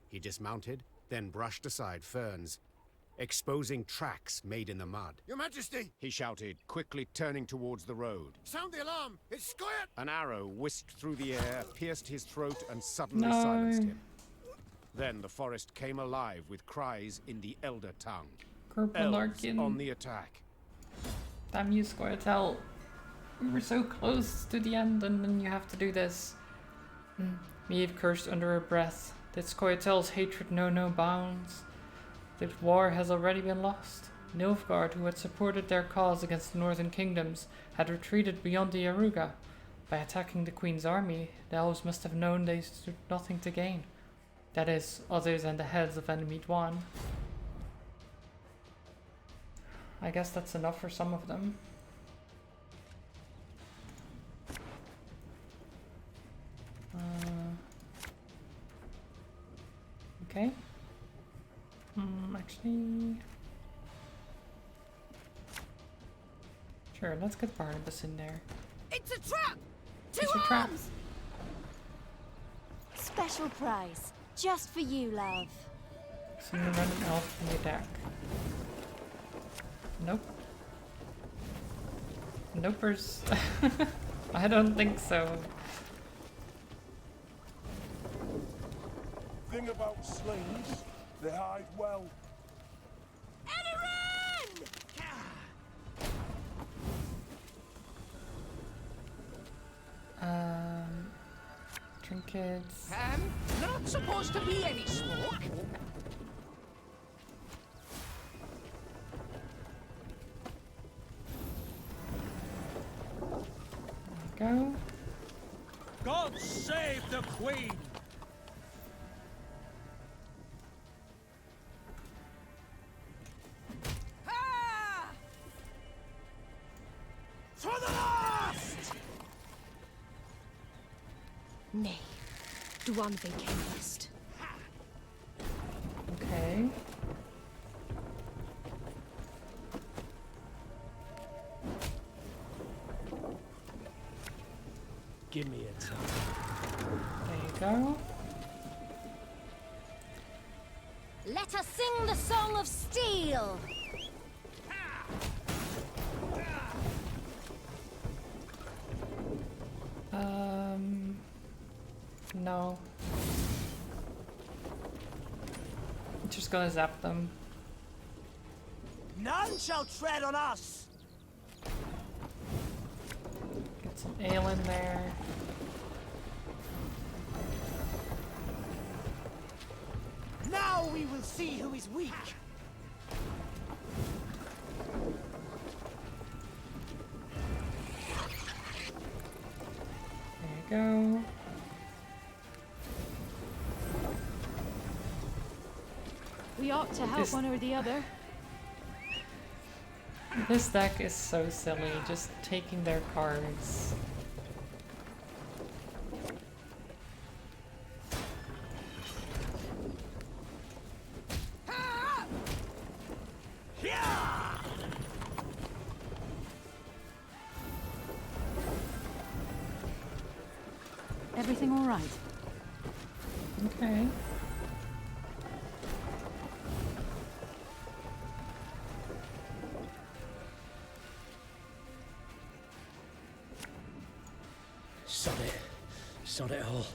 Speaker 9: He dismounted, then brushed aside ferns, exposing tracks made in the mud.
Speaker 3: Your Majesty!
Speaker 9: He shouted, quickly turning towards the road.
Speaker 3: Sound the alarm! It's Scoia'tael!
Speaker 9: An arrow whisked through the air, pierced his throat, and suddenly
Speaker 1: No.
Speaker 9: silenced him. Then the forest came alive with cries in the Elder tongue.
Speaker 1: Corporal
Speaker 9: Elves
Speaker 1: Larkin.
Speaker 9: on the attack.
Speaker 1: Damn you, Scoia'tael. We were so close to the end and then you have to do this. Meve cursed under her breath. Did Scoia'tael's hatred know no bounds? The war has already been lost. Nilfgaard, who had supported their cause against the northern kingdoms, had retreated beyond the Aruga. By attacking the Queen's army, the elves must have known they stood nothing to gain. That is, other than the heads of enemy Dwan. I guess that's enough for some of them. Okay. Actually... Sure, let's get Barnabas in there.
Speaker 11: It's a trap!
Speaker 1: It's a trap!
Speaker 4: Special prize. Just for you, love.
Speaker 1: So you run an elf from the deck. Nope. Nopers. I don't think so.
Speaker 5: Thing about slings, they hide well.
Speaker 1: kids.
Speaker 6: Not supposed to be any smoke.
Speaker 1: There we go.
Speaker 13: God save the Queen!
Speaker 3: To the last!
Speaker 4: Nay, Thronebreaker came first.
Speaker 1: Okay.
Speaker 13: Give me a time.
Speaker 1: There you go.
Speaker 4: Let us sing the Song of Steel!
Speaker 1: No. I'm just gonna zap them.
Speaker 3: None shall tread on us!
Speaker 1: Get some ale in there.
Speaker 3: Now we will see who is weak!
Speaker 1: There you go.
Speaker 4: We ought to help one or the other.
Speaker 1: This deck is so silly, just taking their cards.
Speaker 4: Everything all right?
Speaker 1: Okay.
Speaker 13: Sod it all.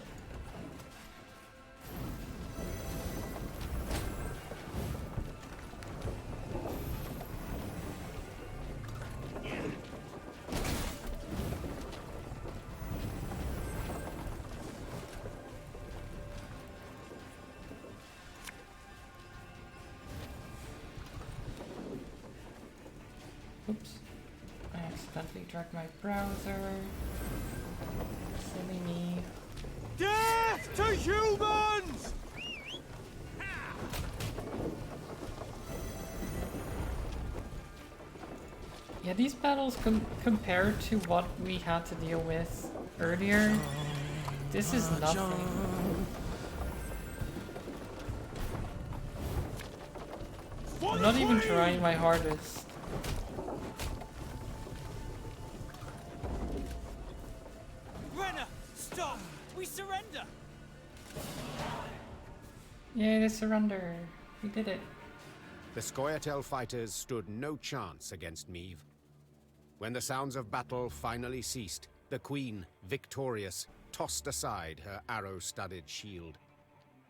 Speaker 1: Oops. I accidentally dragged my browser. Silly me.
Speaker 3: Death to humans!
Speaker 1: Yeah, these battles compared to what we had to deal with earlier, this is nothing. I'm not even trying my hardest.
Speaker 3: Renner, stop! We surrender!
Speaker 1: Yay, they surrender. We did it.
Speaker 9: The Scoia'tael fighters stood no chance against Meave. When the sounds of battle finally ceased, the Queen, victorious, tossed aside her arrow-studded shield.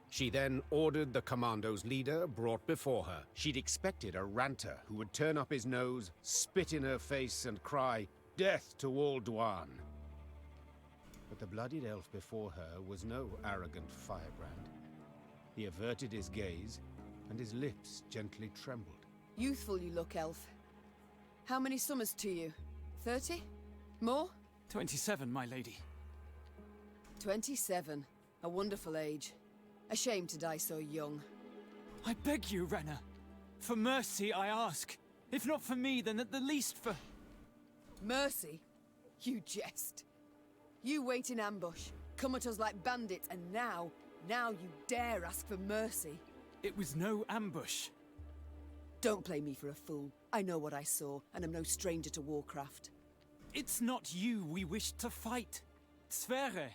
Speaker 9: She then ordered the commando's leader brought before her. She'd expected a ranter who would turn up his nose, spit in her face, and cry, "Death to all Dwan!" But the bloodied elf before her was no arrogant firebrand. He averted his gaze, and his lips gently trembled.
Speaker 2: Youthful you look, elf. How many summers to you? 30? More?
Speaker 14: 27, my lady.
Speaker 2: 27. A wonderful age. A shame to die so young.
Speaker 14: I beg you, Renner. For mercy, I ask. If not for me, then at the least for...
Speaker 2: Mercy? You jest. You wait in ambush, come at us like bandits, and now you dare ask for mercy.
Speaker 14: It was no ambush.
Speaker 2: Don't play me for a fool. I know what I saw, and am no stranger to warcraft.
Speaker 14: It's not you we wished to fight. Sverre.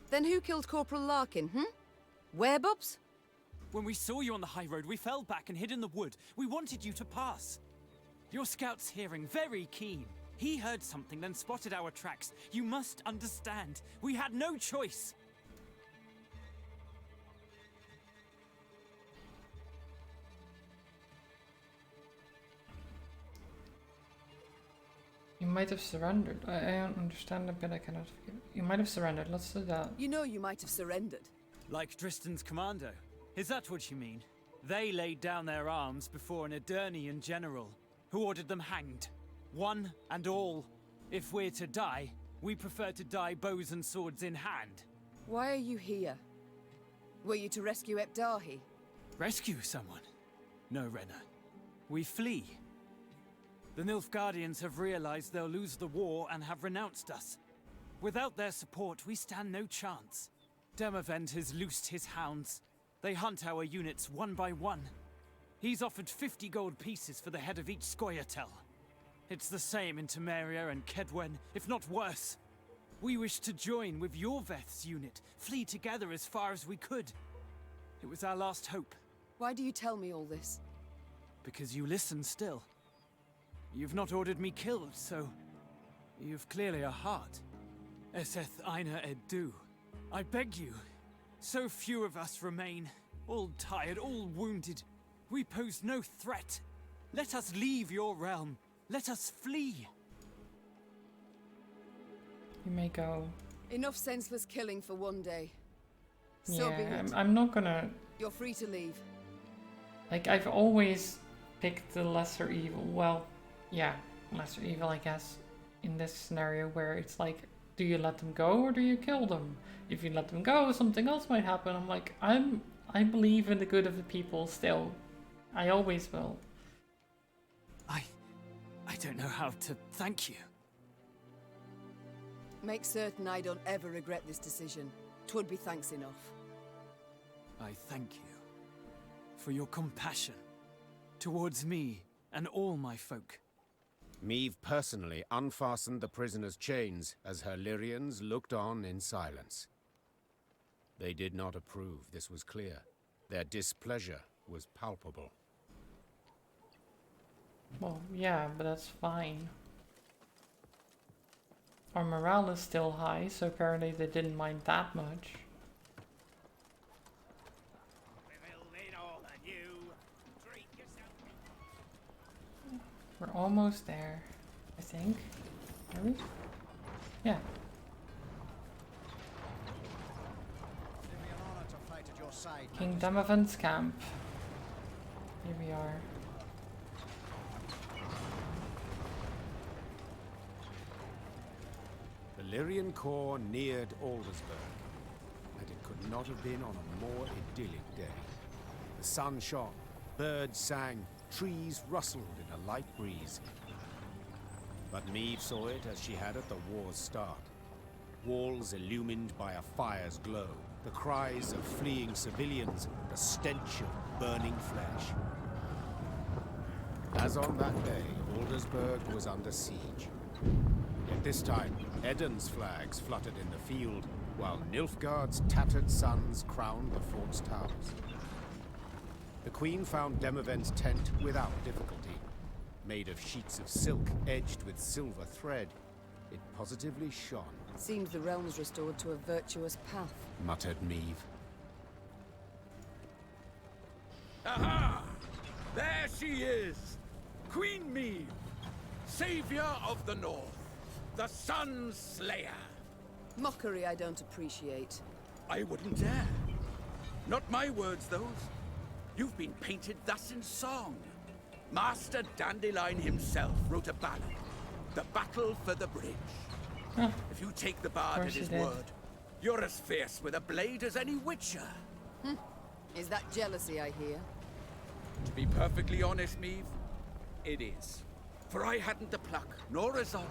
Speaker 2: Then who killed Corporal Larkin, Werebubs?
Speaker 14: When we saw you on the high road, we fell back and hid in the wood. We wanted you to pass. Your scout's hearing, very keen. He heard something, then spotted our tracks. You must understand. We had no choice.
Speaker 1: You might have surrendered. I don't understand a bit, I cannot forgive. You might have surrendered, let's do that.
Speaker 2: You know you might have surrendered.
Speaker 14: Like Tristan's commando. Is that what you mean? They laid down their arms before an Edirnian general, who ordered them hanged. One and all. If we're to die, we prefer to die bows and swords in hand.
Speaker 2: Why are you here? Were you to rescue Ebdahi?
Speaker 14: Rescue someone? No, Renna. We flee. The Nilfgaardians have realized they'll lose the war and have renounced us. Without their support, we stand no chance. Demavend has loosed his hounds. They hunt our units one by one. He's offered 50 gold pieces for the head of each Scoia'tael. It's the same in Temeria and Kedwen, if not worse. We wished to join with your Veth's unit, flee together as far as we could. It was our last hope.
Speaker 2: Why do you tell me all this?
Speaker 14: Because you listen still. You've not ordered me killed, so you've clearly a heart. Eseth Aina Edu. I beg you. So few of us remain, all tired, all wounded. We pose no threat. Let us leave your realm. Let us flee.
Speaker 1: You may go.
Speaker 2: Enough senseless killing for one day. So be
Speaker 1: Yeah,
Speaker 2: it.
Speaker 1: I'm not gonna...
Speaker 2: You're free to leave.
Speaker 1: Like, I've always picked the lesser evil. Well, yeah, lesser evil, I guess, in this scenario where it's like, do you let them go or do you kill them? If you let them go, something else might happen. I'm like, I believe in the good of the people still. I always will.
Speaker 14: I don't know how to thank you.
Speaker 2: Make certain I don't ever regret this decision. 'Twould be thanks enough.
Speaker 14: I thank you for your compassion towards me and all my folk.
Speaker 9: Meave personally unfastened the prisoner's chains as her Lyrians looked on in silence. They did not approve, this was clear. Their displeasure was palpable.
Speaker 1: Well, yeah, but that's fine. Our morale is still high, so apparently they didn't mind that much. We're almost there, I think. Are we? Yeah. King Demavend's camp. Here we are.
Speaker 9: The Lyrian corps neared Aldersburg, and it could not have been on a more idyllic day. The sun shone, birds sang, trees rustled in a light breeze. But Meave saw it as she had at the war's start. Walls illumined by a fire's glow, the cries of fleeing civilians, the stench of burning flesh. As on that day, Aldersburg was under siege. Yet this time, Eden's flags fluttered in the field, while Nilfgaard's tattered sons crowned the fort's towers. The Queen found Demavend's tent without difficulty. Made of sheets of silk edged with silver thread, it positively shone.
Speaker 2: Seems the realm's restored to a virtuous path,
Speaker 9: muttered Meave.
Speaker 12: Aha! There she is! Queen Meave, savior of the North, the Sun Slayer.
Speaker 2: Mockery I don't appreciate.
Speaker 12: I wouldn't dare. Not my words, those. You've been painted thus in song. Master Dandelion himself wrote a ballad, The Battle for the Bridge.
Speaker 1: Huh.
Speaker 12: If you take the bard at his word, you're as fierce with a blade as any witcher.
Speaker 2: Is that jealousy I hear?
Speaker 12: To be perfectly honest, Meave, it is. For I hadn't the pluck, nor resolve.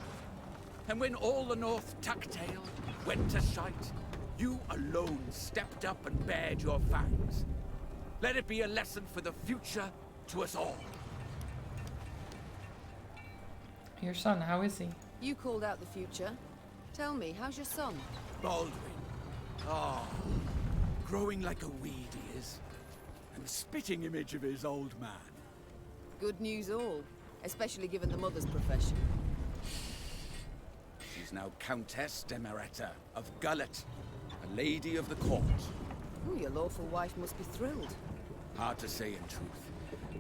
Speaker 12: And when all the North tucked tail, went to shite, you alone stepped up and bared your fangs. Let it be a lesson for the future to us all.
Speaker 1: Your son, how is he?
Speaker 2: You called out the future. Tell me, how's your son?
Speaker 12: Baldwin. Ah, growing like a weed he is. And spitting image of his old man.
Speaker 2: Good news all, especially given the mother's profession.
Speaker 12: She's now Countess Demeretta of Gullet, a lady of the court.
Speaker 2: Ooh, your lawful wife must be thrilled.
Speaker 12: Hard to say in truth.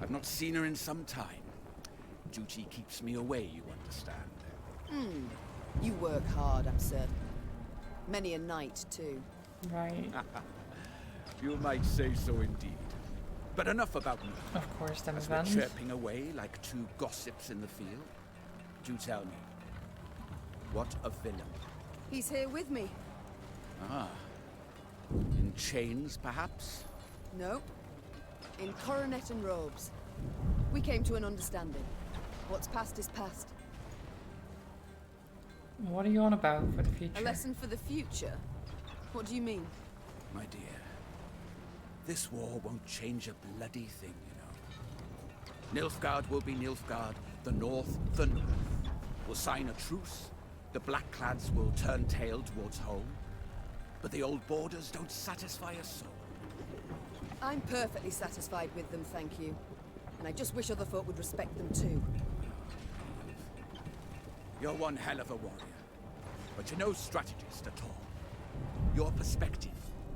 Speaker 12: I've not seen her in some time. Duty keeps me away, you understand.
Speaker 2: You work hard, I'm certain. Many a night, too.
Speaker 1: Right.
Speaker 3: You might say so indeed. But enough about me.
Speaker 1: Of course, them
Speaker 3: As we're
Speaker 1: events.
Speaker 3: chirping away like two gossips in the field, do tell me, what a villain.
Speaker 2: He's here with me.
Speaker 3: Ah. In chains, perhaps?
Speaker 2: No. In coronet and robes. We came to an understanding. What's past is past.
Speaker 1: What are you on about for the future?
Speaker 2: A lesson for the future? What do you mean?
Speaker 3: My dear, this war won't change a bloody thing, you know. Nilfgaard will be Nilfgaard, the North, the North. We'll sign a truce, the Blackclads will turn tail towards home, but the old borders don't satisfy us so.
Speaker 2: I'm perfectly satisfied with them, thank you. And I just wish other folk would respect them too.
Speaker 3: You're one hell of a warrior, but you're no strategist at all. Your perspective,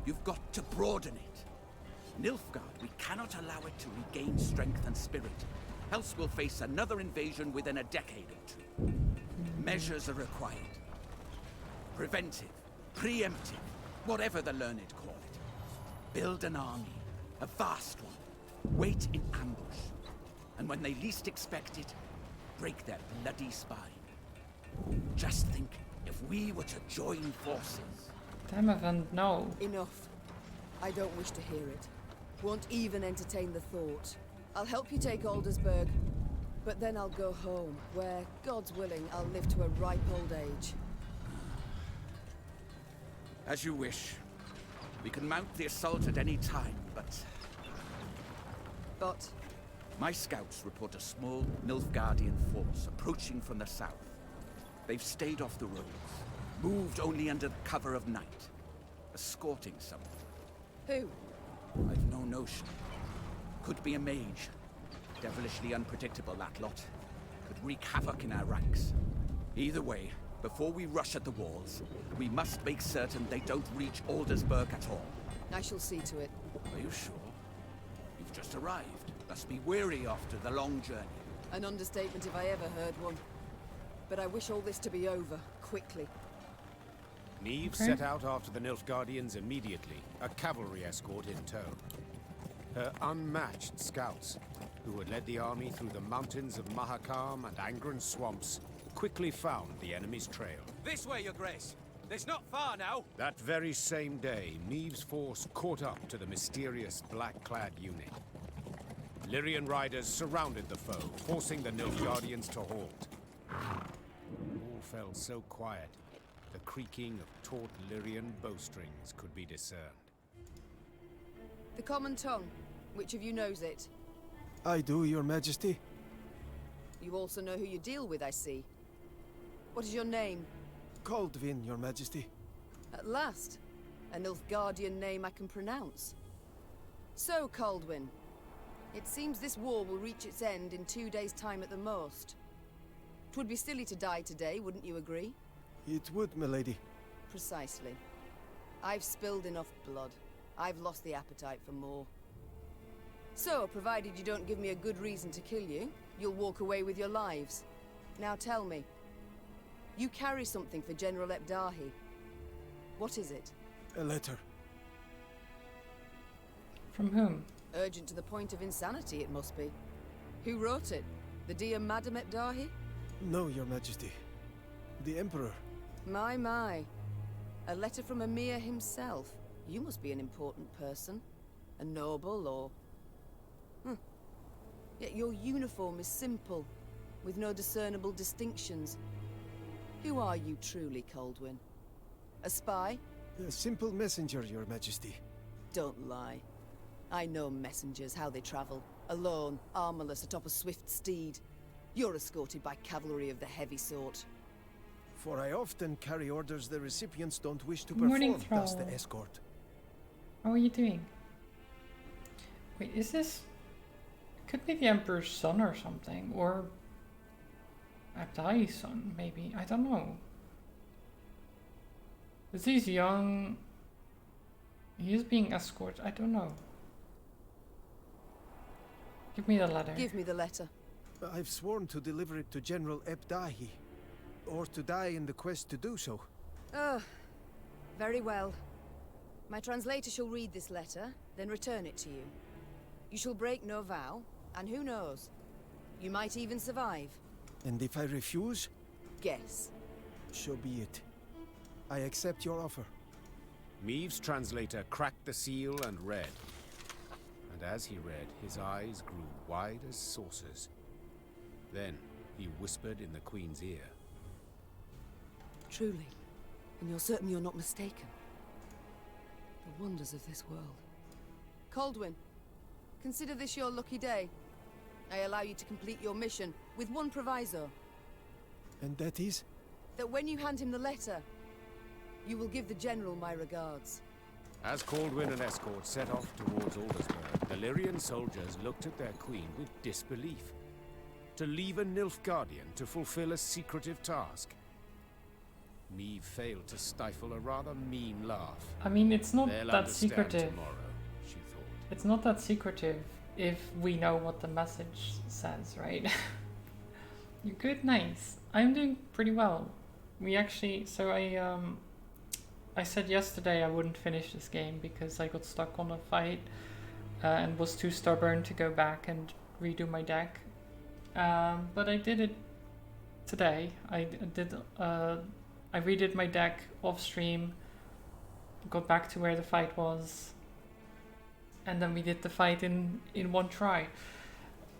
Speaker 3: you've got to broaden it. Nilfgaard, we cannot allow it to regain strength and spirit, else we'll face another invasion within a decade or two. Measures are required. Preventive, preemptive, whatever the learned call it. Build an army, a vast one. Wait in ambush. And when they least expect it, break their bloody spine. Just think, if we were to join forces...
Speaker 1: Damn event, no.
Speaker 2: Enough. I don't wish to hear it. Won't even entertain the thought. I'll help you take Aldersburg, but then I'll go home, where, God's willing, I'll live to a ripe old age.
Speaker 3: As you wish. We can mount the assault at any time, but...
Speaker 2: But?
Speaker 3: My scouts report a small Nilfgaardian force approaching from the south. They've stayed off the roads, moved only under the cover of night, escorting someone.
Speaker 2: Who?
Speaker 3: I've no notion. Could be a mage. Devilishly unpredictable, that lot. Could wreak havoc in our ranks. Either way, before we rush at the walls, we must make certain they don't reach Aldersburg at all.
Speaker 2: I shall see to it.
Speaker 3: Are you sure? You've just arrived. Must be weary after the long journey.
Speaker 2: An understatement if I ever heard one. But I wish all this to be over, quickly.
Speaker 9: Neve set out after the Nilfgaardians immediately, a cavalry escort in tow. Her unmatched scouts, who had led the army through the mountains of Mahakam and Angren swamps, quickly found the enemy's trail.
Speaker 15: This way, Your Grace. It's not far now.
Speaker 9: That very same day, Neve's force caught up to the mysterious black-clad unit. Lyrian riders surrounded the foe, forcing the Nilfgaardians to halt. All fell so quiet, the creaking of taut Lyrian bowstrings could be discerned.
Speaker 2: The common tongue. Which of you knows it?
Speaker 16: I do, Your Majesty.
Speaker 2: You also know who you deal with, I see. What is your name?
Speaker 16: Kaldvin, Your Majesty.
Speaker 2: At last. A Nilfgaardian name I can pronounce. So, Kaldwin. It seems this war will reach its end in 2 days' time at the most. 'Twould be silly to die today, wouldn't you agree?
Speaker 16: It would, milady.
Speaker 2: Precisely. I've spilled enough blood. I've lost the appetite for more. So, provided you don't give me a good reason to kill you, you'll walk away with your lives. Now tell me. You carry something for General Ebdahi. What is it?
Speaker 16: A letter.
Speaker 1: From whom?
Speaker 2: Urgent to the point of insanity, it must be. Who wrote it? The dear Madam Ebdahi?
Speaker 16: No, Your Majesty. The Emperor.
Speaker 2: My. A letter from Emir himself. You must be an important person. A noble, or... Yet your uniform is simple, with no discernible distinctions. Who are you truly, Kaldwin? A spy?
Speaker 16: A simple messenger, Your Majesty.
Speaker 2: Don't lie. I know messengers, how they travel. Alone, armorless, atop a swift steed. You're escorted by cavalry of the heavy sort.
Speaker 16: For I often carry orders the recipients don't wish to
Speaker 1: Morning,
Speaker 16: perform, thus the
Speaker 1: Thrall.
Speaker 16: escort.
Speaker 1: How are you doing? Wait, is this... Could be the Emperor's son or something, or... Abdai's son, maybe. I don't know. Is he's young... He is being escorted. I don't know. Give me the letter.
Speaker 2: Give me the letter.
Speaker 16: I've sworn to deliver it to General Ebdahi. or to die in the quest to do so.
Speaker 2: Oh, very well. My translator shall read this letter, then return it to you. You shall break no vow, and who knows? You might even survive.
Speaker 16: And if I refuse?
Speaker 2: Guess.
Speaker 16: So be it. I accept your offer.
Speaker 9: Maeve's translator cracked the seal and read. And as he read, his eyes grew wide as saucers. Then he whispered in the Queen's ear.
Speaker 2: Truly, and you're certain you're not mistaken. The wonders of this world. Coldwyn, consider this your lucky day. I allow you to complete your mission, with one proviso.
Speaker 16: And that is?
Speaker 2: That when you hand him the letter, you will give the General my regards.
Speaker 9: As Coldwyn and escort set off towards Aldersburg, the Lyrian soldiers looked at their queen with disbelief. To leave a Nilfgaardian to fulfill a secretive task. Maeve failed to stifle a rather mean laugh.
Speaker 1: I mean, it's not
Speaker 9: They'll
Speaker 1: that
Speaker 9: understand
Speaker 1: secretive.
Speaker 9: tomorrow, she thought.
Speaker 1: It's not that secretive if we know what the message says, right? You're good, nice. I'm doing pretty well. We actually, so I said yesterday I wouldn't finish this game because I got stuck on a fight and was too stubborn to go back and redo my deck. But I did it today. I redid my deck off stream, got back to where the fight was, and then we did the fight in one try.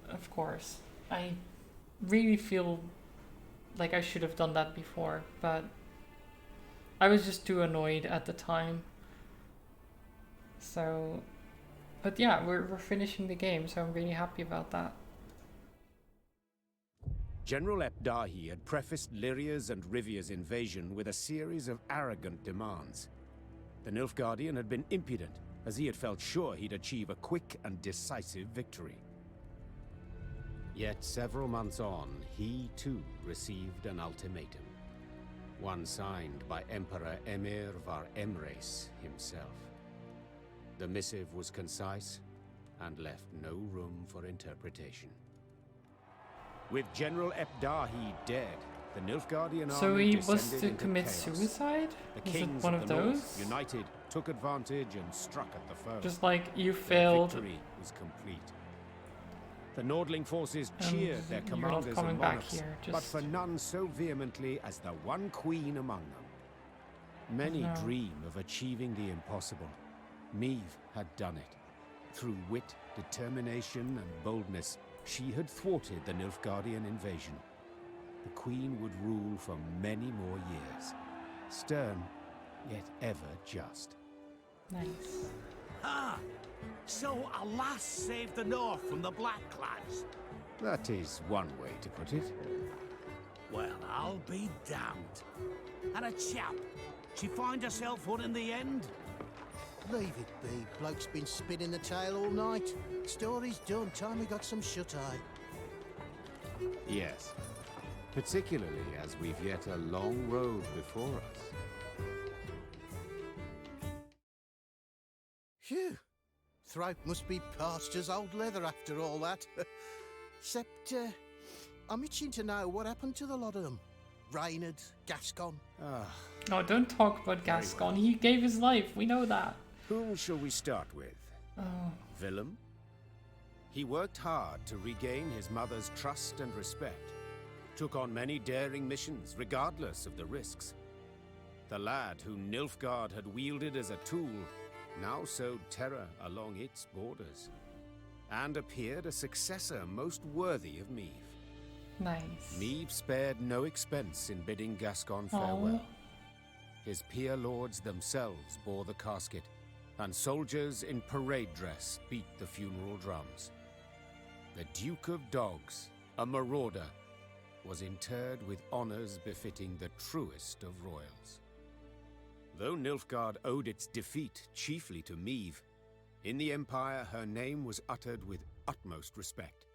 Speaker 1: Of course, I really feel like I should have done that before, but I was just too annoyed at the time. So, but yeah, we're finishing the game, so I'm really happy about that.
Speaker 9: General Epdahi had prefaced Lyria's and Rivia's invasion with a series of arrogant demands. The Nilfgaardian had been impudent, as he had felt sure he'd achieve a quick and decisive victory. Yet several months on, he too received an ultimatum. One signed by Emperor Emir var Emreis himself. The missive was concise and left no room for interpretation. With General Epdahi dead, the Nilfgaardian
Speaker 1: So
Speaker 9: army
Speaker 1: he was
Speaker 9: descended
Speaker 1: to
Speaker 9: into
Speaker 1: commit
Speaker 9: chaos.
Speaker 1: suicide?
Speaker 9: The
Speaker 1: Was it
Speaker 9: kings
Speaker 1: one
Speaker 9: of
Speaker 1: of
Speaker 9: the
Speaker 1: those?
Speaker 9: North, united, took advantage and struck at the foe.
Speaker 1: Just like you
Speaker 9: Their
Speaker 1: failed.
Speaker 9: victory was complete. The Nordling forces cheered their
Speaker 1: you're not
Speaker 9: commanders
Speaker 1: coming
Speaker 9: and
Speaker 1: back
Speaker 9: monarchs,
Speaker 1: here,
Speaker 9: but
Speaker 1: just-
Speaker 9: for none so vehemently as the one queen among them. Many
Speaker 1: No.
Speaker 9: dream of achieving the impossible. Maeve had done it. Through wit, determination, and boldness, she had thwarted the Nilfgaardian invasion. The queen would rule for many more years. Stern, yet ever just.
Speaker 1: Nice.
Speaker 17: Ah! So a lass saved the North from the Blackclads?
Speaker 9: That is one way to put it.
Speaker 17: Well, I'll be damned. And a chap. She find herself one in the end?
Speaker 8: Leave it be. Bloke's been spinning the tale all night. Story's done. Time we got some shut-eye.
Speaker 9: Yes. Particularly as we've yet a long road before us.
Speaker 8: Phew. Throat must be parched as old leather after all that. Except, I'm itching to know what happened to the lot of them. Reynard, Gascon.
Speaker 1: No, don't talk about Gascon. He gave his life. We know that.
Speaker 9: Whom shall we start with?
Speaker 1: Oh.
Speaker 9: Willem? He worked hard to regain his mother's trust and respect. Took on many daring missions, regardless of the risks. The lad who Nilfgaard had wielded as a tool now sowed terror along its borders, and appeared a successor most worthy of Maeve.
Speaker 1: Nice.
Speaker 9: Maeve spared no expense in bidding Gascon farewell. His peer lords themselves bore the casket, and soldiers in parade dress beat the funeral drums. The Duke of Dogs, a marauder, was interred with honors befitting the truest of royals. Though Nilfgaard owed its defeat chiefly to Maeve, in the Empire her name was uttered with utmost respect.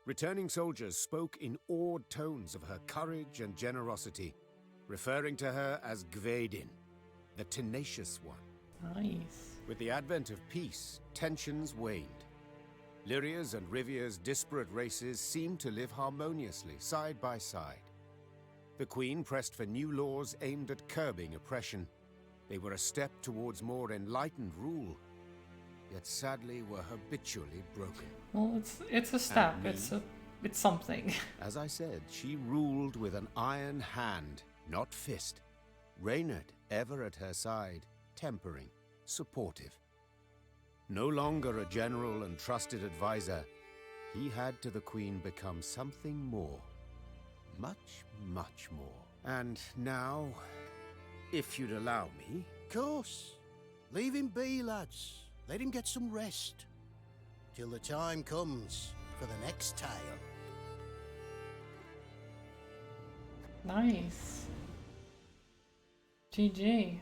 Speaker 9: Returning soldiers spoke in awed tones of her courage and generosity, referring to her as Gwaedin, the tenacious one.
Speaker 1: Nice.
Speaker 9: With the advent of peace, tensions waned. Lyria's and Rivia's disparate races seemed to live harmoniously, side by side. The Queen pressed for new laws aimed at curbing oppression. They were a step towards more enlightened rule, yet sadly were habitually broken.
Speaker 1: Well, it's a step.
Speaker 9: And me?
Speaker 1: It's something.
Speaker 9: As I said, she ruled with an iron hand, not fist. Reynard ever at her side, tempering, supportive. No longer a general and trusted advisor, he had to the Queen become something more. Much, much more. And now, if you'd allow me...
Speaker 8: Course. Leave him be, lads. Let him get some rest. Till the time comes for the next tale.
Speaker 1: Nice. GG.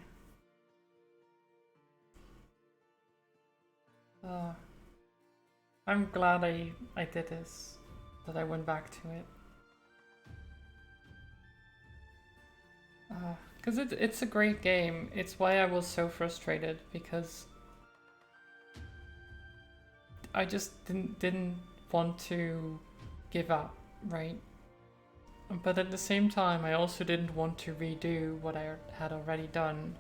Speaker 1: I'm glad I did this. That I went back to it. Because it's a great game. It's why I was so frustrated, because I just didn't want to give up, right? But at the same time, I also didn't want to redo what I had already done.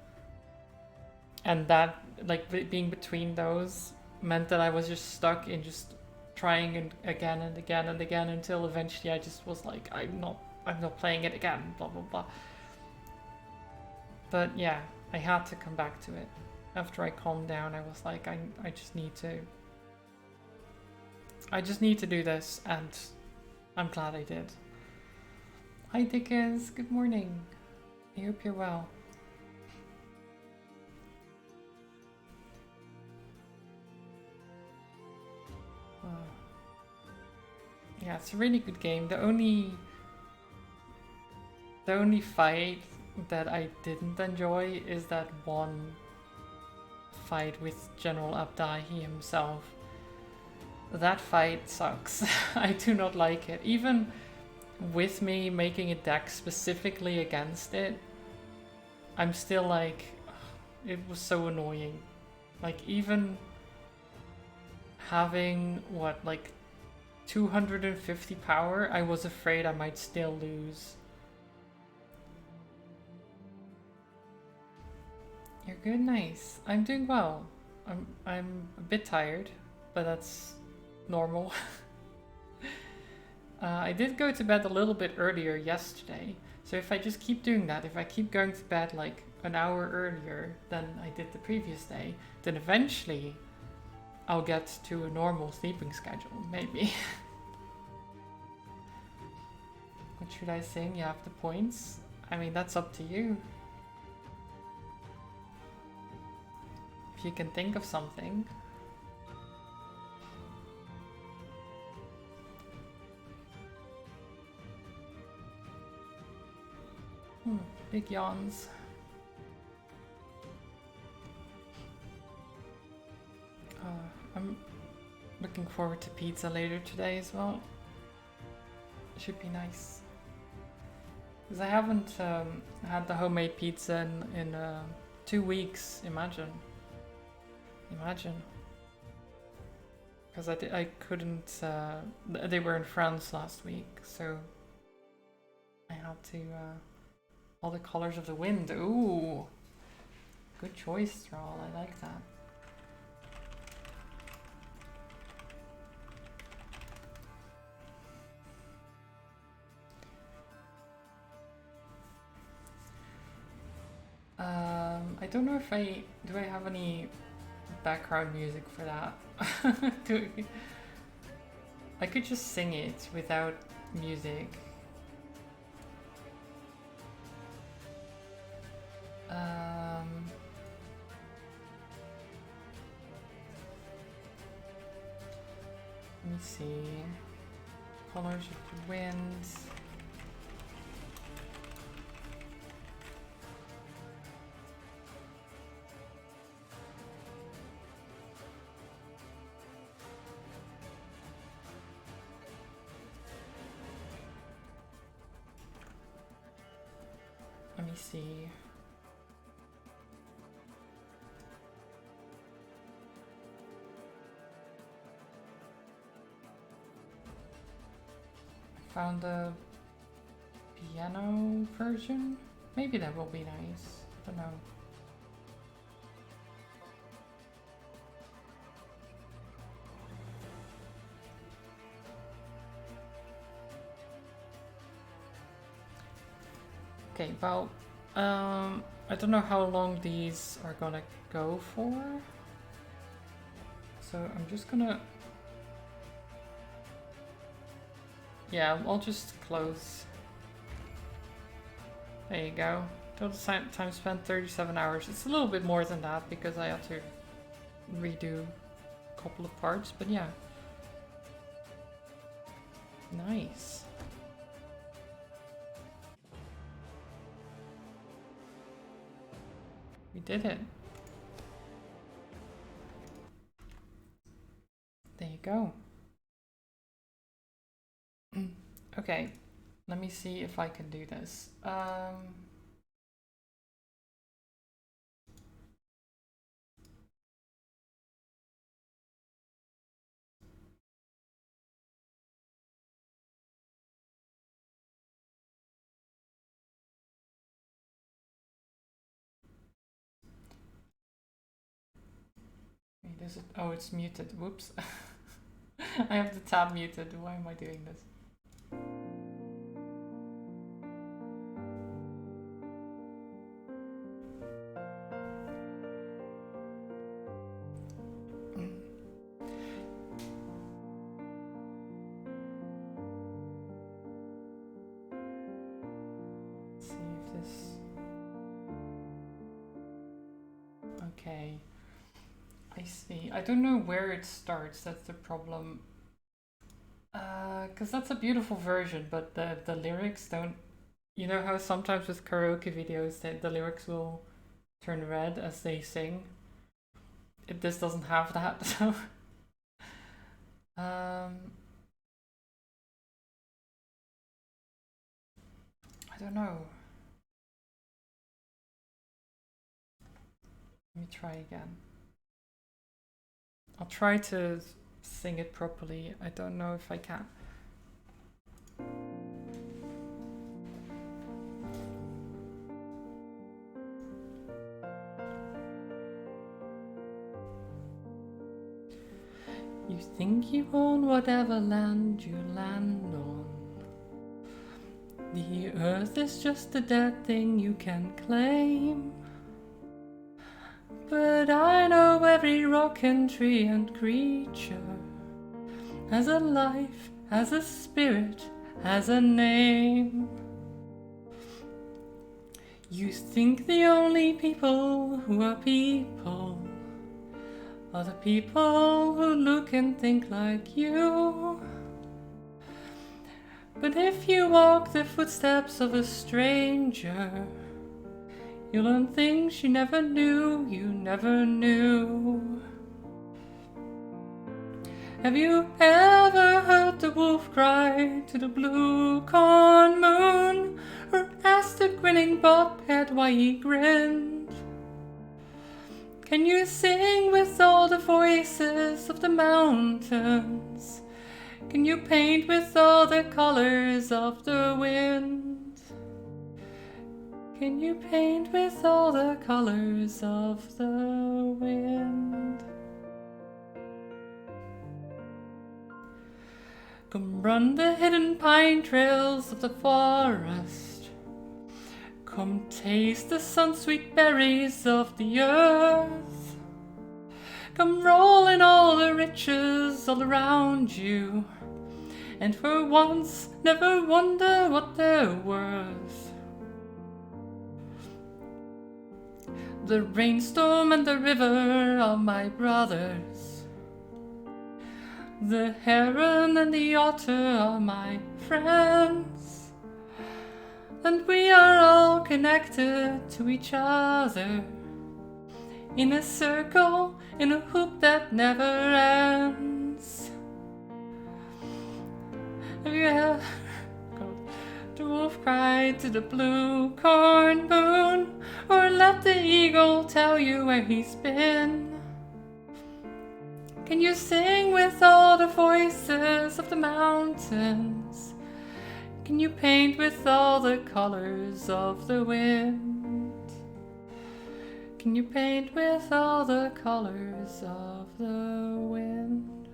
Speaker 1: And that, like, being between those meant that I was just stuck in just trying it again and again and again until eventually I just was like, I'm not playing it again, blah blah blah. But yeah, I had to come back to it. After I calmed down, I was like, I just need to do this, and I'm glad I did. Hi Dickens, good morning. I hope you're well. Yeah, it's a really good game. The only fight that I didn't enjoy is that one fight with General Abdahi himself. That fight sucks. I do not like it. Even with me making a deck specifically against it, I'm still like, it was so annoying. Like, even having, what, like 250 power, I was afraid I might still lose. You're good, nice. I'm doing well. I'm a bit tired, but that's normal. I did go to bed a little bit earlier yesterday, so if I just keep doing that, if I keep going to bed like an hour earlier than I did the previous day, then eventually I'll get to a normal sleeping schedule, maybe. What should I sing? You have the points? I mean, that's up to you. If you can think of something. Big yawns. I'm looking forward to pizza later today as well. Should be nice. Because I haven't had the homemade pizza in 2 weeks, imagine. Because I couldn't, they were in France last week, so I had to, all the colors of the wind. Ooh, good choice, Thrall, I like that. I don't know if I have any background music for that. I could just sing it without music. Let me see. Colors of the wind. Let me see. Found a piano version? Maybe that will be nice. I don't know. Okay, well, I don't know how long these are gonna go for. So I'm just gonna... Yeah, I'll just close. There you go. Total time spent 37 hours. It's a little bit more than that because I had to redo a couple of parts, but yeah. Nice. We did it. There you go. Okay, let me see if I can do this. Wait, is it? Oh, it's muted. Whoops. I have the tab muted. Why am I doing this? Let's see if this... Okay. I see. I don't know where it starts. That's the problem. Because that's a beautiful version, but the lyrics don't... You know how sometimes with karaoke videos the lyrics will turn red as they sing? This doesn't have that, so... I don't know. Let me try again. I'll try to sing it properly. I don't know if I can. You think you own whatever land you land on. The earth is just a dead thing you can claim. But I know every rock and tree and creature has a life, has a spirit, has a name. You think the only people who are people are the people who look and think like you. But if you walk the footsteps of a stranger, you learn things you never knew, you never knew. Have you ever heard the wolf cry to the blue corn moon? Or asked the grinning bobcat why he grinned? Can you sing with all the voices of the mountains? Can you paint with all the colors of the wind? Can you paint with all the colors of the wind? Come run the hidden pine trails of the forest. Come taste the sun-sweet berries of the earth. Come roll in all the riches all around you, and for once never wonder what they're worth. The rainstorm and the river are my brothers. The heron and the otter are my friends. And we are all connected to each other in a circle, in a hoop that never ends. Have you ever the wolf cry to the blue corn moon, or let the eagle tell you where he's been? Can you sing with all the voices of the mountains? Can you paint with all the colors of the wind? Can you paint with all the colors of the wind?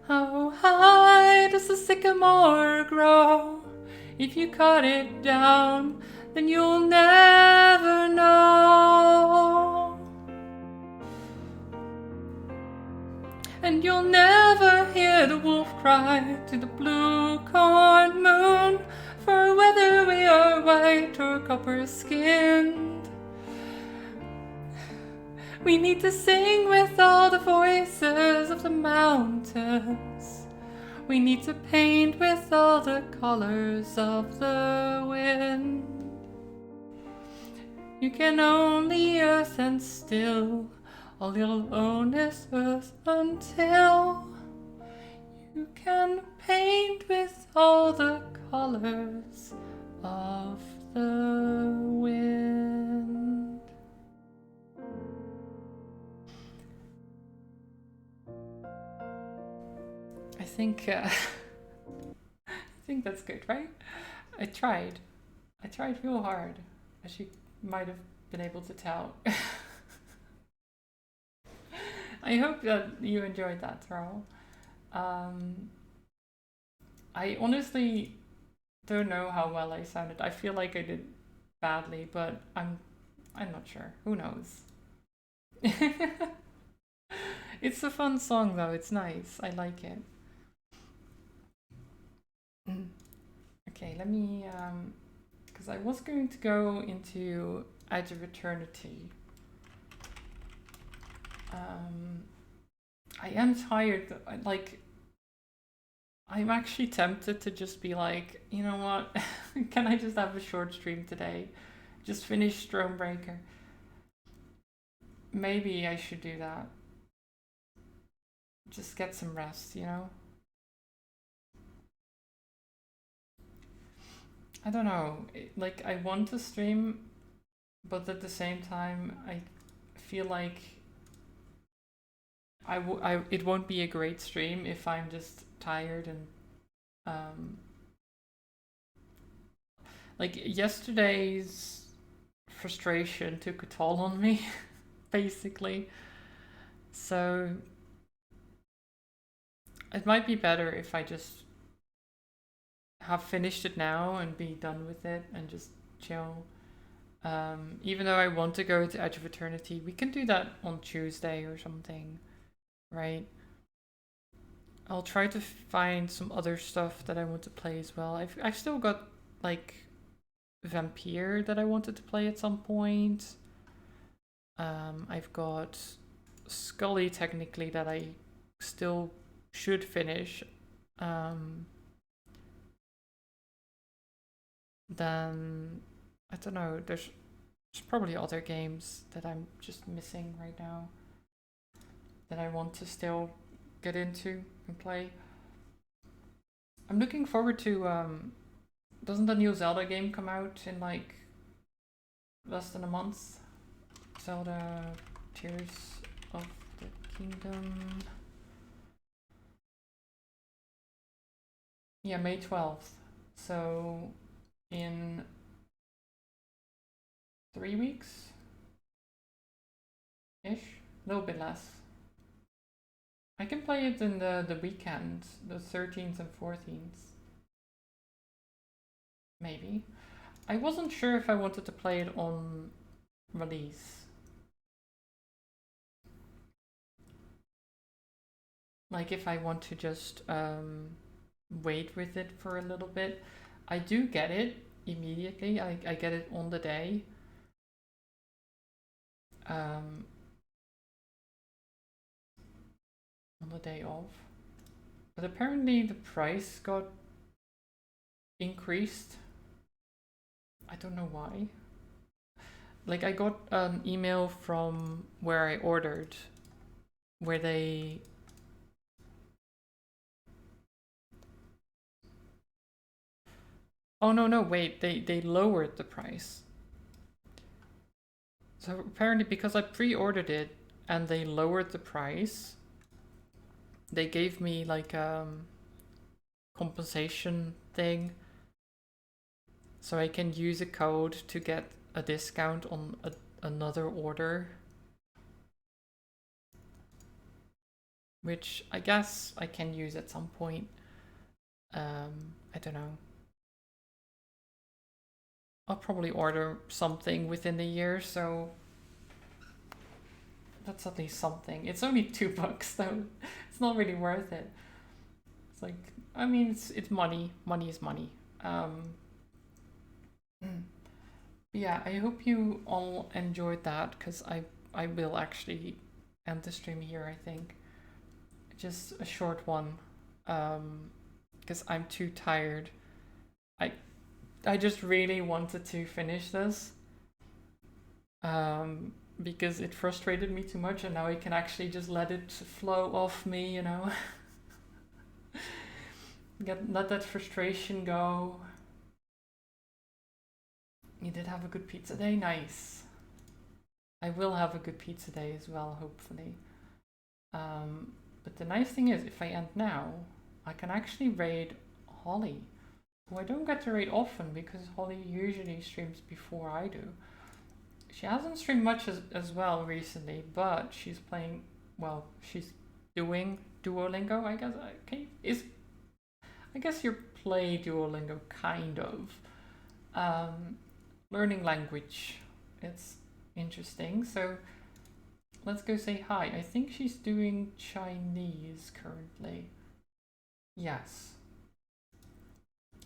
Speaker 1: How high does the sycamore grow? If you cut it down, then you'll never know. And you'll never hear the wolf cry to the blue corn moon, for whether we are white or copper skinned, we need to sing with all the voices of the mountains. We need to paint with all the colors of the wind. You can own the earth and still all you'll own is earth until you can paint with all the colors of the wind. I think that's good, right? I tried real hard, as you might have been able to tell. I hope that you enjoyed that, Thrall. I honestly don't know how well I sounded. I feel like I did badly, but I'm not sure. Who knows? It's a fun song though. It's nice. I like it. Okay, let me because I was going to go into Edge of Eternity. I am tired. Like, I'm actually tempted to just be like, you know what? Can I just have a short stream today? Just finish Thronebreaker. Maybe I should do that. Just get some rest, you know? I don't know. Like, I want to stream, but at the same time, I feel like it won't be a great stream if I'm just tired and like yesterday's frustration took a toll on me basically, so it might be better if I just have finished it now and be done with it and just chill. Even though I want to go to Edge of Eternity, we can do that on Tuesday or something. Right. I'll try to find some other stuff that I want to play as well. I've still got like Vampire that I wanted to play at some point. I've got Scully technically that I still should finish. Then I don't know. There's probably other games that I'm just missing right now that I want to still get into and play. I'm looking forward to, doesn't the new Zelda game come out in like less than a month? Zelda Tears of the Kingdom. Yeah, May 12th. So in 3 weeks ish, a little bit less. I can play it in the weekend, the 13th and 14th. Maybe. I wasn't sure if I wanted to play it on release. Like if I want to just wait with it for a little bit. I do get it immediately. I get it on the day. On the day of. But apparently the price got increased. I don't know why. Like I got an email from where I ordered where they oh no wait, they lowered the price. So apparently because I pre-ordered it and they lowered the price, they gave me like compensation thing. So I can use a code to get a discount on another order. Which I guess I can use at some point. I don't know. I'll probably order something within the year, so that's at least something. It's only $2 though. It's not really worth it. It's like, I mean, it's money. Money is money. Yeah, I hope you all enjoyed that, because I will actually end the stream here, I think. Just a short one, because I'm too tired. I just really wanted to finish this, because it frustrated me too much, and now I can actually just let it flow off me, you know. Let that frustration go. You did have a good pizza day? Nice. I will have a good pizza day as well, hopefully. But the nice thing is, if I end now, I can actually raid Holly, who I don't get to raid often because Holly usually streams before I do. She hasn't streamed much as well recently, but she's playing, well, she's doing Duolingo, I guess. Okay, I guess you play Duolingo, kind of. Learning language. It's interesting. So let's go say hi. I think she's doing Chinese currently. Yes.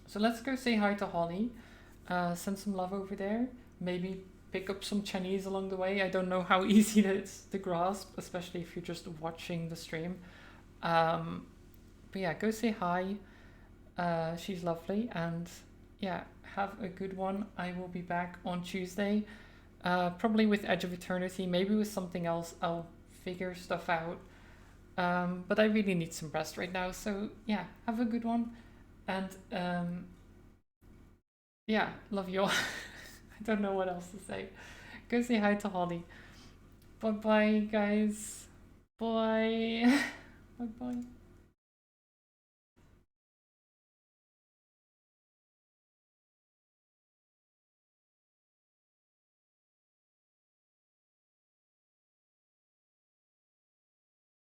Speaker 1: So let's go say hi to Holly. Send some love over there. Maybe pick up some Chinese along the way. I don't know how easy it is to grasp, especially if you're just watching the stream. But yeah, go say hi. She's lovely, and yeah, have a good one. I will be back on Tuesday. Probably with Edge of Eternity, maybe with something else. I'll figure stuff out. But I really need some rest right now, so yeah, have a good one. And yeah, love you all. I don't know what else to say. Go say hi to Holly. Bye bye, guys. Bye. Bye bye.